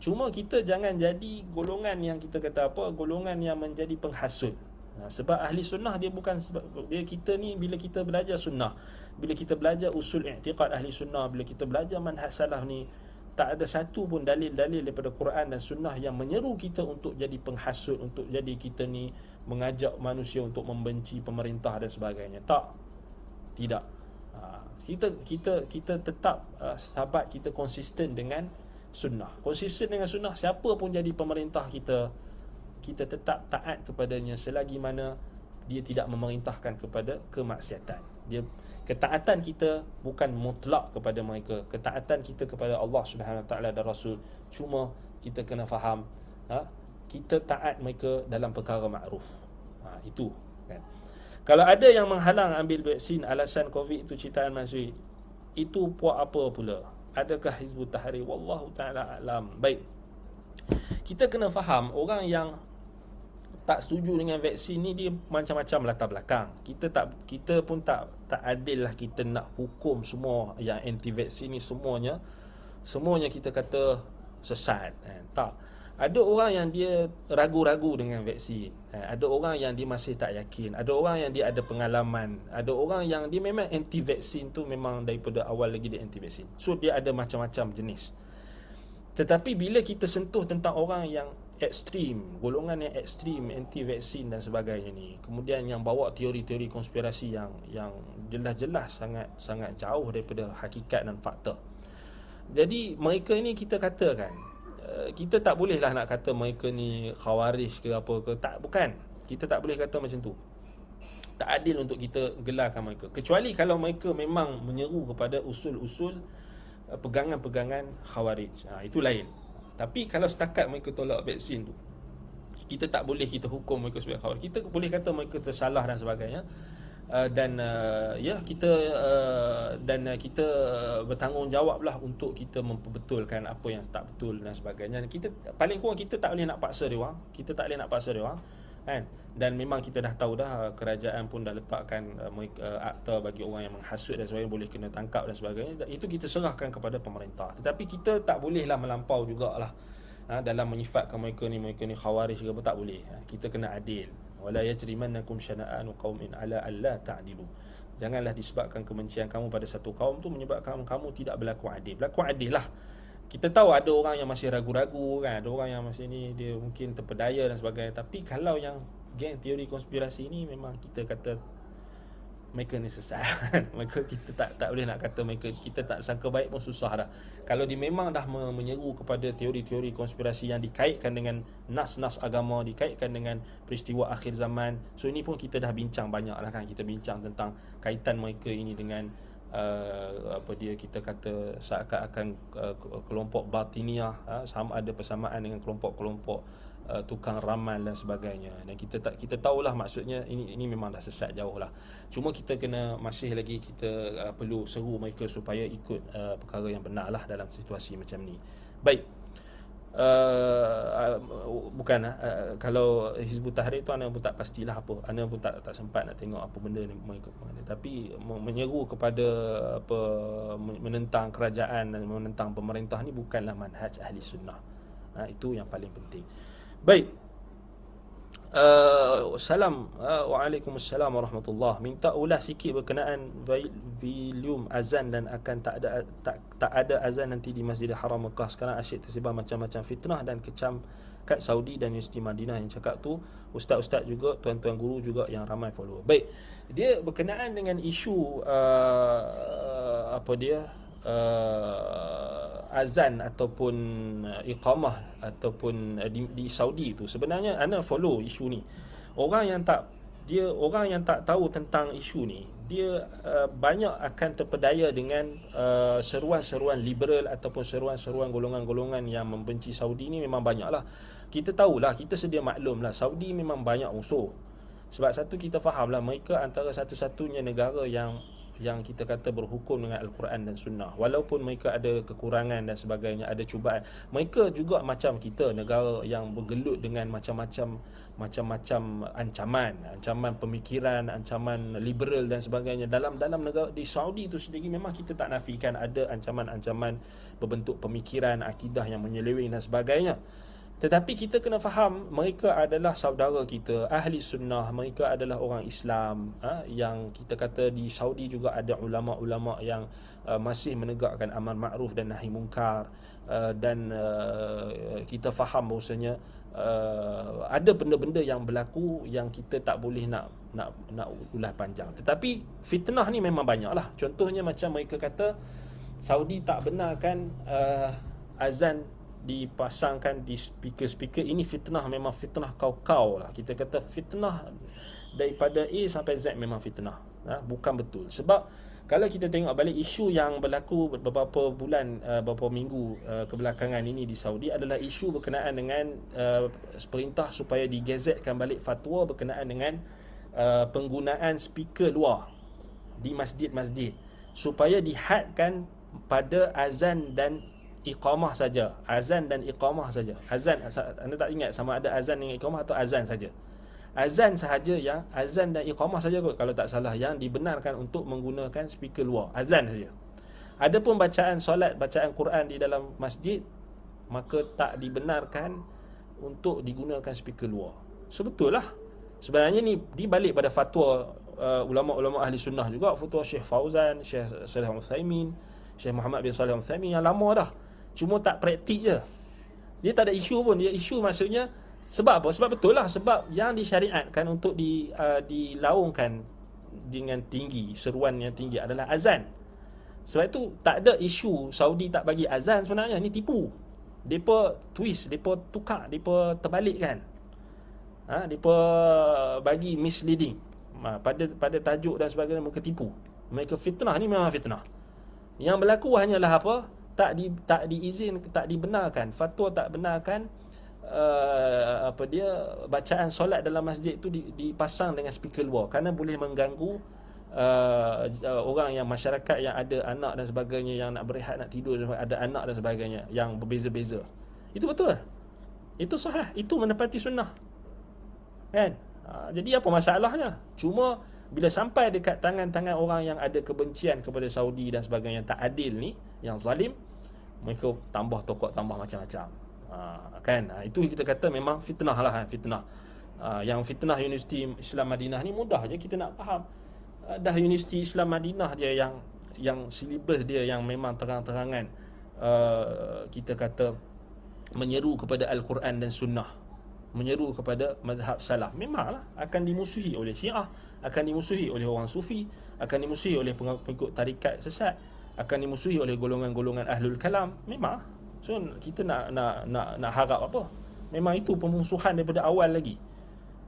Cuma kita jangan jadi golongan yang kita kata golongan yang menjadi penghasut. Sebab ahli sunnah dia bukan kita ni, bila kita belajar sunnah, bila kita belajar usul i'tiqad ahli sunnah, bila kita belajar manhaj salaf ni, tak ada satu pun dalil-dalil daripada Quran dan sunnah yang menyeru kita untuk jadi penghasut, untuk jadi kita ni mengajak manusia untuk membenci pemerintah dan sebagainya. Tidak. Kita tetap sahabat, kita konsisten dengan sunnah. Konsisten dengan sunnah, siapa pun jadi pemerintah kita tetap taat kepadanya selagi mana dia tidak memerintahkan kepada kemaksiatan. Ketaatan kita bukan mutlak kepada mereka. Ketaatan kita kepada Allah Subhanahu Wa Taala dan Rasul. Cuma kita kena faham, kita taat mereka dalam perkara makruf. Itu kan. Kalau ada yang menghalang ambil vaksin alasan Covid itu ciptaan manusia, itu puak apa pula? Adakah Hizbut Tahrir? Wallahu taala alam. Baik. Kita kena faham, orang yang tak setuju dengan vaksin ni dia macam-macam latar belakang. Kita pun tak adil lah kita nak hukum semua yang anti vaksin ni semuanya kita kata sesat. Tak. Ada orang yang dia ragu-ragu dengan vaksin. Ada orang yang dia masih tak yakin. Ada orang yang dia ada pengalaman. Ada orang yang dia memang anti vaksin tu, memang daripada awal lagi dia anti vaksin. So dia ada macam-macam jenis. Tetapi bila kita sentuh tentang orang yang ekstrim, golongan yang ekstrim anti vaksin dan sebagainya ni, kemudian yang bawa teori-teori konspirasi yang jelas-jelas sangat jauh daripada hakikat dan fakta. Jadi mereka ni kita katakan, kita tak bolehlah nak kata mereka ni khawarij ke apa ke, tak, bukan. Kita tak boleh kata macam tu. Tak adil untuk kita gelarkan mereka, kecuali kalau mereka memang menyeru kepada usul-usul pegangan-pegangan khawarij. Itu lain. Tapi kalau setakat mereka tolak vaksin tu, kita tak boleh kita hukum mereka sebagai khawarij. Kita boleh kata mereka tersalah dan sebagainya. Kita bertanggungjawablah untuk kita memperbetulkan apa yang tak betul dan sebagainya. Kita paling kurang kita tak boleh nak paksa dia orang. Kan? Dan memang kita dah tahu dah, kerajaan pun dah letakkan akta bagi orang yang menghasut dan sebagainya, boleh kena tangkap dan sebagainya. Itu kita serahkan kepada pemerintah. Tetapi kita tak bolehlah melampau jugalah dalam menyifatkan mereka ni khawarij ke apa, tak boleh. Kita kena adil. Wala yajrimannakum syana'anu qaumin ala alla ta'dilu. Janganlah disebabkan kebencian kamu pada satu kaum tu menyebabkan kamu tidak berlaku adil. Berlaku adil lah. kita tahu ada orang yang masih ragu-ragu kan, ada orang yang masih ni dia mungkin terpedaya dan sebagainya. Tapi kalau yang geng teori konspirasi ni memang kita kata mereka ni sesat. Mereka kita tak boleh nak kata mereka, kita tak sangka baik pun susah dah. Kalau dia memang dah menyeru kepada teori-teori konspirasi yang dikaitkan dengan nas-nas agama, dikaitkan dengan peristiwa akhir zaman. So ini pun kita dah bincang banyak lah kan. Kita bincang tentang kaitan mereka ini dengan kita kata seakan-akan kelompok batiniah, sama ada persamaan dengan kelompok-kelompok tukang ramal dan sebagainya. Dan kita tahulah maksudnya ini memang dah sesat jauh lah. Cuma kita kena masih lagi kita perlu seru mereka supaya ikut perkara yang benar lah dalam situasi macam ni. Baik. Kalau Hizbut Tahrir tu ana pun tak pastilah apa. Ana pun tak sempat nak tengok apa benda ni mereka. Tapi menyeru kepada menentang kerajaan dan menentang pemerintah ni bukanlah manhaj ahli sunnah. Itu yang paling penting. Baik. Waalaikumsalam warahmatullahi. Minta ulas sikit berkenaan volume azan dan akan tak ada azan nanti di Masjidil Haram Mekah. Sekarang asyik tersebar macam-macam fitnah dan kecam kat Saudi dan Universiti Madinah. Yang cakap tu ustaz-ustaz juga, tuan-tuan guru juga yang ramai follower. Baik. Dia berkenaan dengan isu azan ataupun iqamah ataupun di Saudi tu. Sebenarnya ana follow isu ni. Orang yang tak tahu tentang isu ni, dia banyak akan terpedaya dengan seruan-seruan liberal ataupun seruan-seruan golongan-golongan yang membenci Saudi ni memang banyaklah. Kita tahulah, kita sedia maklumlah Saudi memang banyak musuh. Sebab satu kita fahamlah mereka antara satu-satunya negara yang kita kata berhukum dengan Al-Quran dan Sunnah. Walaupun mereka ada kekurangan dan sebagainya, ada cubaan, mereka juga macam kita, negara yang bergelut dengan macam-macam ancaman pemikiran, ancaman liberal dan sebagainya. Dalam negara di Saudi itu sendiri memang kita tak nafikan ada ancaman-ancaman berbentuk pemikiran, akidah yang menyeleweng dan sebagainya. Tetapi kita kena faham mereka adalah saudara kita, ahli sunnah. Mereka adalah orang Islam, yang kita kata di Saudi juga ada ulama-ulama yang masih menegakkan amar makruf dan nahi mungkar, dan kita faham bahawasanya ada benda-benda yang berlaku yang kita tak boleh nak ulas panjang. Tetapi fitnah ni memang banyaklah. Contohnya macam mereka kata Saudi tak benarkan azan dipasangkan di speaker-speaker. Ini fitnah, memang fitnah kau-kau lah. Kita kata fitnah daripada A sampai Z memang fitnah, bukan betul. Sebab kalau kita tengok balik isu yang berlaku beberapa bulan, beberapa minggu kebelakangan ini di Saudi adalah isu berkenaan dengan perintah supaya digazetkan balik fatwa berkenaan dengan penggunaan speaker luar di masjid-masjid supaya dihadkan pada azan dan iqamah saja. Azan dan iqamah saja. Azan, anda tak ingat sama ada azan dengan iqamah atau azan saja. Azan sahaja, yang azan dan iqamah saja kot kalau tak salah, yang dibenarkan untuk menggunakan speaker luar. Azan saja. Adapun bacaan solat, bacaan Quran di dalam masjid, maka tak dibenarkan untuk digunakan speaker luar. Sebetullah. Sebenarnya ni dibalik pada fatwa ulama-ulama ahli sunnah juga, fatwa Syekh Fauzan, Syekh Salih Al-Utsaimin, Syekh Muhammad bin Salih Al-Utsaimin yang lama dah. Cuma tak praktik je. Dia tak ada isu pun. Dia isu maksudnya sebab apa? Sebab betul lah. Sebab yang disyariatkan untuk dilaungkan dengan tinggi, seruan yang tinggi adalah azan. Sebab itu tak ada isu Saudi tak bagi azan sebenarnya. Ini tipu. Mereka twist, mereka tukar, mereka terbalikkan. Mereka bagi misleading. Pada tajuk dan sebagainya mereka tipu. Mereka fitnah, ni memang fitnah. Yang berlaku hanyalah apa? Tak diizin, tak dibenarkan, fatwa tak benarkan bacaan solat dalam masjid itu dipasang dengan speaker luar, kerana boleh mengganggu orang yang masyarakat yang ada anak dan sebagainya, yang nak berehat, nak tidur, ada anak dan sebagainya yang berbeza-beza. Itu betul, itu sahih, itu menepati sunnah kan. Jadi apa masalahnya? Cuma bila sampai dekat tangan-tangan orang yang ada kebencian kepada Saudi dan sebagainya, yang tak adil ni, yang zalim, mereka tambah tokok, tambah macam-macam. Kan? Itu kita kata memang fitnah lah, fitnah. Yang fitnah Universiti Islam Madinah ni mudah je kita nak faham. Dah Universiti Islam Madinah dia yang silibus dia yang memang terang-terangan kita kata menyeru kepada Al-Quran dan Sunnah, menyeru kepada mazhab salaf, memanglah akan dimusuhi oleh Syiah, akan dimusuhi oleh orang Sufi, akan dimusuhi oleh pengikut tarikat sesat, akan dimusuhi oleh golongan-golongan Ahlul Kalam. Memang. So kita nak harap apa? Memang itu pemusuhan daripada awal lagi,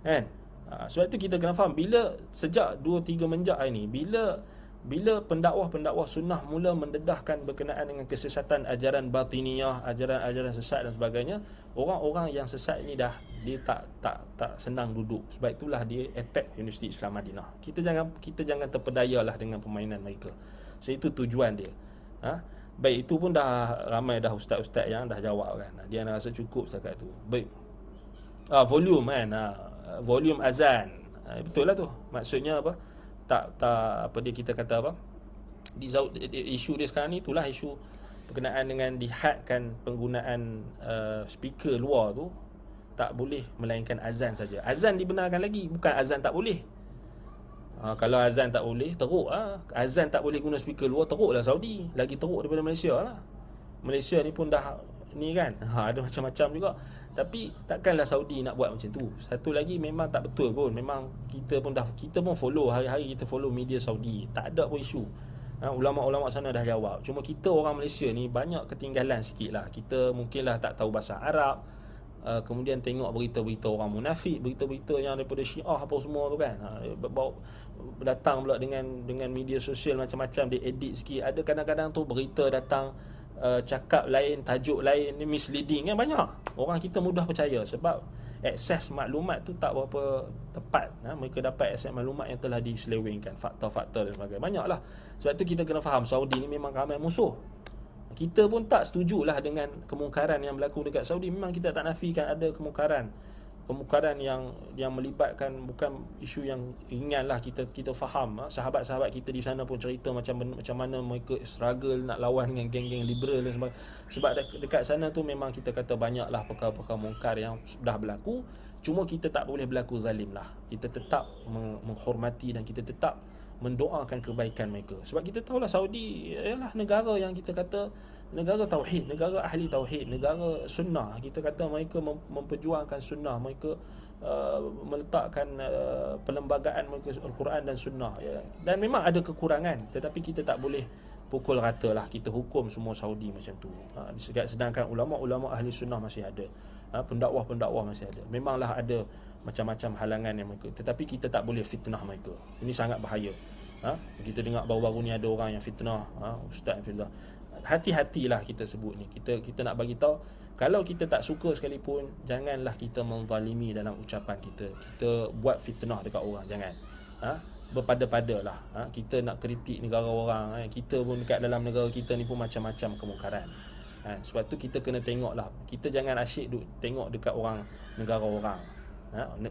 kan? Sebab itu kita kena faham, bila sejak 2-3 menjak ini, bila pendakwah-pendakwah sunnah mula mendedahkan berkenaan dengan kesesatan ajaran batiniyah, ajaran-ajaran sesat dan sebagainya, orang-orang yang sesat ini dia tak senang duduk. Sebab itulah dia attack Universiti Islam Madinah. Kita jangan terpedayalah dengan permainan mereka. So itu tujuan dia. Baik, itu pun dah ramai dah ustaz-ustaz yang dah jawab kan. Dia rasa cukup setakat tu. Baik. Volume kan. Volume azan. Betul lah tu. Maksudnya apa? Tak apa dia, kita kata apa? Isu dia sekarang ni itulah isu berkenaan dengan dihadkan penggunaan speaker luar tu, tak boleh melainkan azan saja. Azan dibenarkan lagi, bukan azan tak boleh. Kalau azan tak boleh, teruk lah. Azan tak boleh guna speaker luar, teruk lah Saudi. Lagi teruk daripada Malaysia lah. Malaysia ni pun dah ni kan, ada macam-macam juga. Tapi takkanlah Saudi nak buat macam tu. Satu lagi, memang tak betul pun. Memang kita pun follow, hari-hari kita follow media Saudi. Tak ada pun isu. Ulama-ulama sana dah jawab. Cuma kita orang Malaysia ni banyak ketinggalan sikit lah. Kita mungkinlah tak tahu bahasa Arab, kemudian tengok berita-berita orang munafik, berita-berita yang daripada Syiah apa semua tu kan. Datang pula dengan media sosial macam-macam, dia edit sikit. Ada kadang-kadang tu berita datang, cakap lain, tajuk lain, ni misleading kan. Banyak orang kita mudah percaya sebab akses maklumat tu tak berapa tepat. Mereka dapat akses maklumat yang telah diselewengkan, fakta-fakta dan sebagainya. Banyaklah. Sebab tu kita kena faham, Saudi ni memang ramai musuh. Kita pun tak setujulah dengan kemungkaran yang berlaku dekat Saudi. Memang kita tak nafikan ada kemungkaran yang melibatkan, bukan isu yang ringan lah. Kita faham. Sahabat-sahabat kita di sana pun cerita macam mana mereka struggle nak lawan dengan geng-geng liberal dan sebagainya. Sebab dekat sana tu memang kita kata banyaklah perkara-perkara mungkar yang dah berlaku. Cuma kita tak boleh berlaku zalim lah. Kita tetap menghormati dan kita tetap mendoakan kebaikan mereka. Sebab kita tahulah Saudi ialah negara yang kita kata negara tauhid, negara ahli tauhid, negara sunnah. Kita kata mereka memperjuangkan sunnah, mereka meletakkan perlembagaan mereka Al-Quran dan sunnah, ya. Dan memang ada kekurangan, tetapi kita tak boleh pukul rata lah, kita hukum semua Saudi macam tu. Sedangkan ulama-ulama ahli sunnah masih ada, pendakwah-pendakwah masih ada. Memanglah ada macam-macam halangan yang mereka, tetapi kita tak boleh fitnah mereka. Ini sangat bahaya. Kita dengar baru-baru ni ada orang yang fitnah ustaz fillah. Hati-hatilah kita sebut ni. Kita nak bagi tahu, kalau kita tak suka sekalipun, janganlah kita menzalimi dalam ucapan kita. Kita buat fitnah dekat orang, jangan. Berpada-padalah. Kita nak kritik negara orang, kita pun dekat dalam negara kita ni pun macam-macam kemungkaran. Sebab tu kita kena tengoklah. Kita jangan asyik tengok dekat orang, negara orang.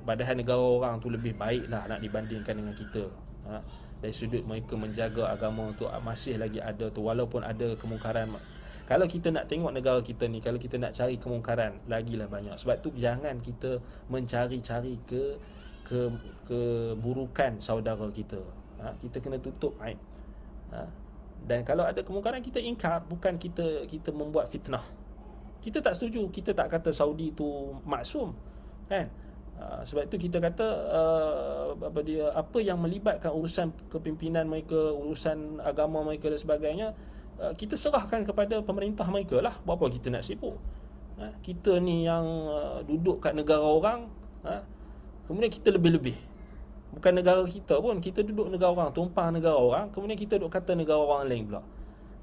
Padahal negara orang tu lebih baik lah nak dibandingkan dengan kita. Dari sudut mereka menjaga agama tu masih lagi ada tu, walaupun ada kemungkaran. Kalau kita nak tengok negara kita ni, kalau kita nak cari kemungkaran, lagilah banyak. Sebab tu jangan kita mencari-cari keburukan saudara kita. Kita kena tutup aib. Dan kalau ada kemungkaran, kita ingkar, bukan kita membuat fitnah. Kita tak setuju, kita tak kata Saudi tu maksum, kan? Sebab itu kita kata apa yang melibatkan urusan kepimpinan mereka, urusan agama mereka dan sebagainya, kita serahkan kepada pemerintah mereka lah. Buat apa kita nak sibuk? Kita ni yang duduk kat negara orang, kemudian kita lebih-lebih. Bukan negara kita pun, kita duduk negara orang, tumpang negara orang, kemudian kita duduk kata negara orang lain pula.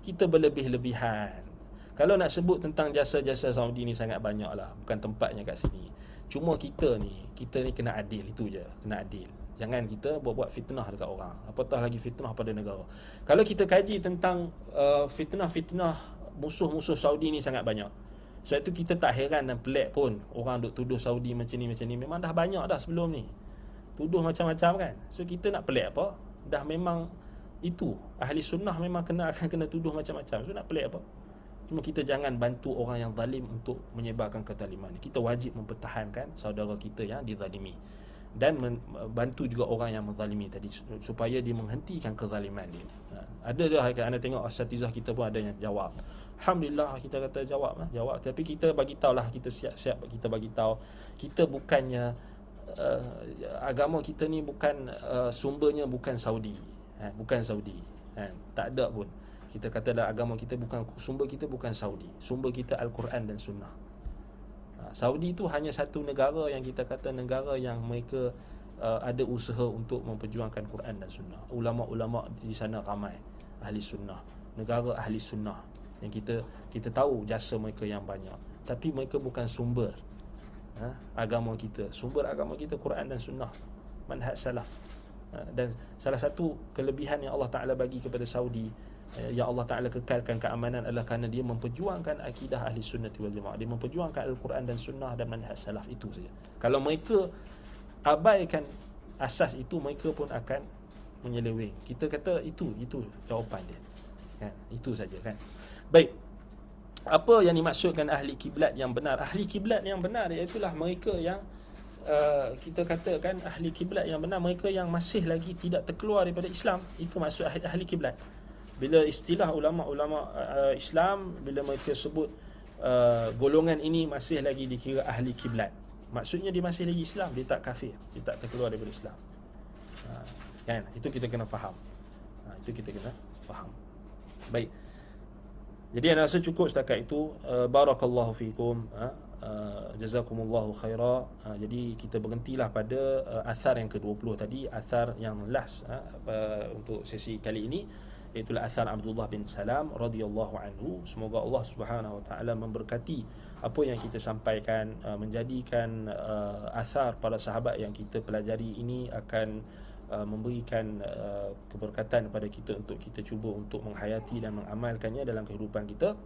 Kita berlebih-lebihan. Kalau nak sebut tentang jasa-jasa Saudi ni sangat banyak lah, bukan tempatnya kat sini. Cuma kita ni kena adil, itu je, kena adil. Jangan kita buat fitnah dekat orang, apatah lagi fitnah pada negara. Kalau kita kaji tentang fitnah-fitnah musuh-musuh Saudi ni sangat banyak. Sebab itu kita tak heran dan pelik pun orang duk tuduh Saudi macam ni. Memang dah banyak dah sebelum ni, tuduh macam-macam kan. So kita nak pelik apa? Dah memang itu, ahli sunnah memang akan kena tuduh macam-macam. So nak pelik apa? Cuma kita jangan bantu orang yang zalim untuk menyebarkan kezaliman. Kita wajib mempertahankan saudara kita yang dizalimi. dan bantu juga orang yang menzalimi tadi supaya dia menghentikan kezaliman dia. Ada dah anda tengok asatizah kita pun ada yang jawab. Alhamdulillah kita kata jawab, tapi kita bagi tahulah, kita siap-siap kita bagi tahu kita bukannya agama kita ni bukan sumbernya bukan Saudi. Bukan Saudi. Tak ada pun. Kita katalah agama kita bukan, sumber kita bukan Saudi. Sumber kita Al-Quran dan Sunnah. Saudi itu hanya satu negara yang kita kata negara yang mereka ada usaha untuk memperjuangkan Quran dan Sunnah. Ulama-ulama di sana ramai ahli sunnah, negara ahli sunnah yang kita tahu jasa mereka yang banyak. Tapi mereka bukan sumber agama kita. Sumber agama kita Quran dan Sunnah, manhaj salaf. Dan salah satu kelebihan yang Allah Ta'ala bagi kepada Saudi, yang Allah Ta'ala kekalkan keamanan, adalah kerana dia memperjuangkan akidah ahli sunnati wal jamaah. Dia memperjuangkan Al-Quran dan Sunnah dan manhaj salaf, itu saja. Kalau mereka abaikan asas itu, mereka pun akan menyeleweng. Kita kata itu jawapan dia, kan? Itu saja, kan? Baik, apa yang dimaksudkan ahli kiblat yang benar? Ahli kiblat yang benar iaitulah mereka yang kita katakan ahli kiblat yang benar, mereka yang masih lagi tidak terkeluar daripada Islam. Itu maksud ahli kiblat. Bila istilah ulama-ulama Islam, bila mereka sebut golongan ini masih lagi dikira ahli kiblat, maksudnya dia masih lagi Islam, dia tak kafir, dia tak terkeluar daripada Islam. Kan? Itu kita kena faham. Itu kita kena faham. Baik. Jadi saya rasa cukup setakat itu. Barakallahu fikum. Jazakumullahu khaira. Jadi kita berhentilah pada athar yang ke-20 tadi, athar yang last untuk sesi kali ini, itulah athar Abdullah bin Salam radhiyallahu anhu. Semoga Allah Subhanahu wa taala memberkati apa yang kita sampaikan, menjadikan athar para sahabat yang kita pelajari ini akan memberikan keberkatan kepada kita untuk kita cuba untuk menghayati dan mengamalkannya dalam kehidupan kita.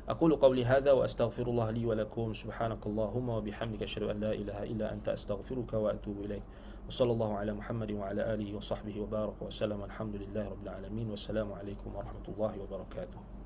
Aqulu qawli hadza wa astaghfirullah li wa lakum. Subhanakallahumma wa bihamdika asyhadu an la ilaha illa anta astaghfiruka wa atubu ilaik. Wa sallallahu ala Muhammadin wa ala alihi wa sahbihi wa baraka wa sallam. Alhamdulillahi rabbil alamin. Wassalamu alaikum warahmatullahi wabarakatuh.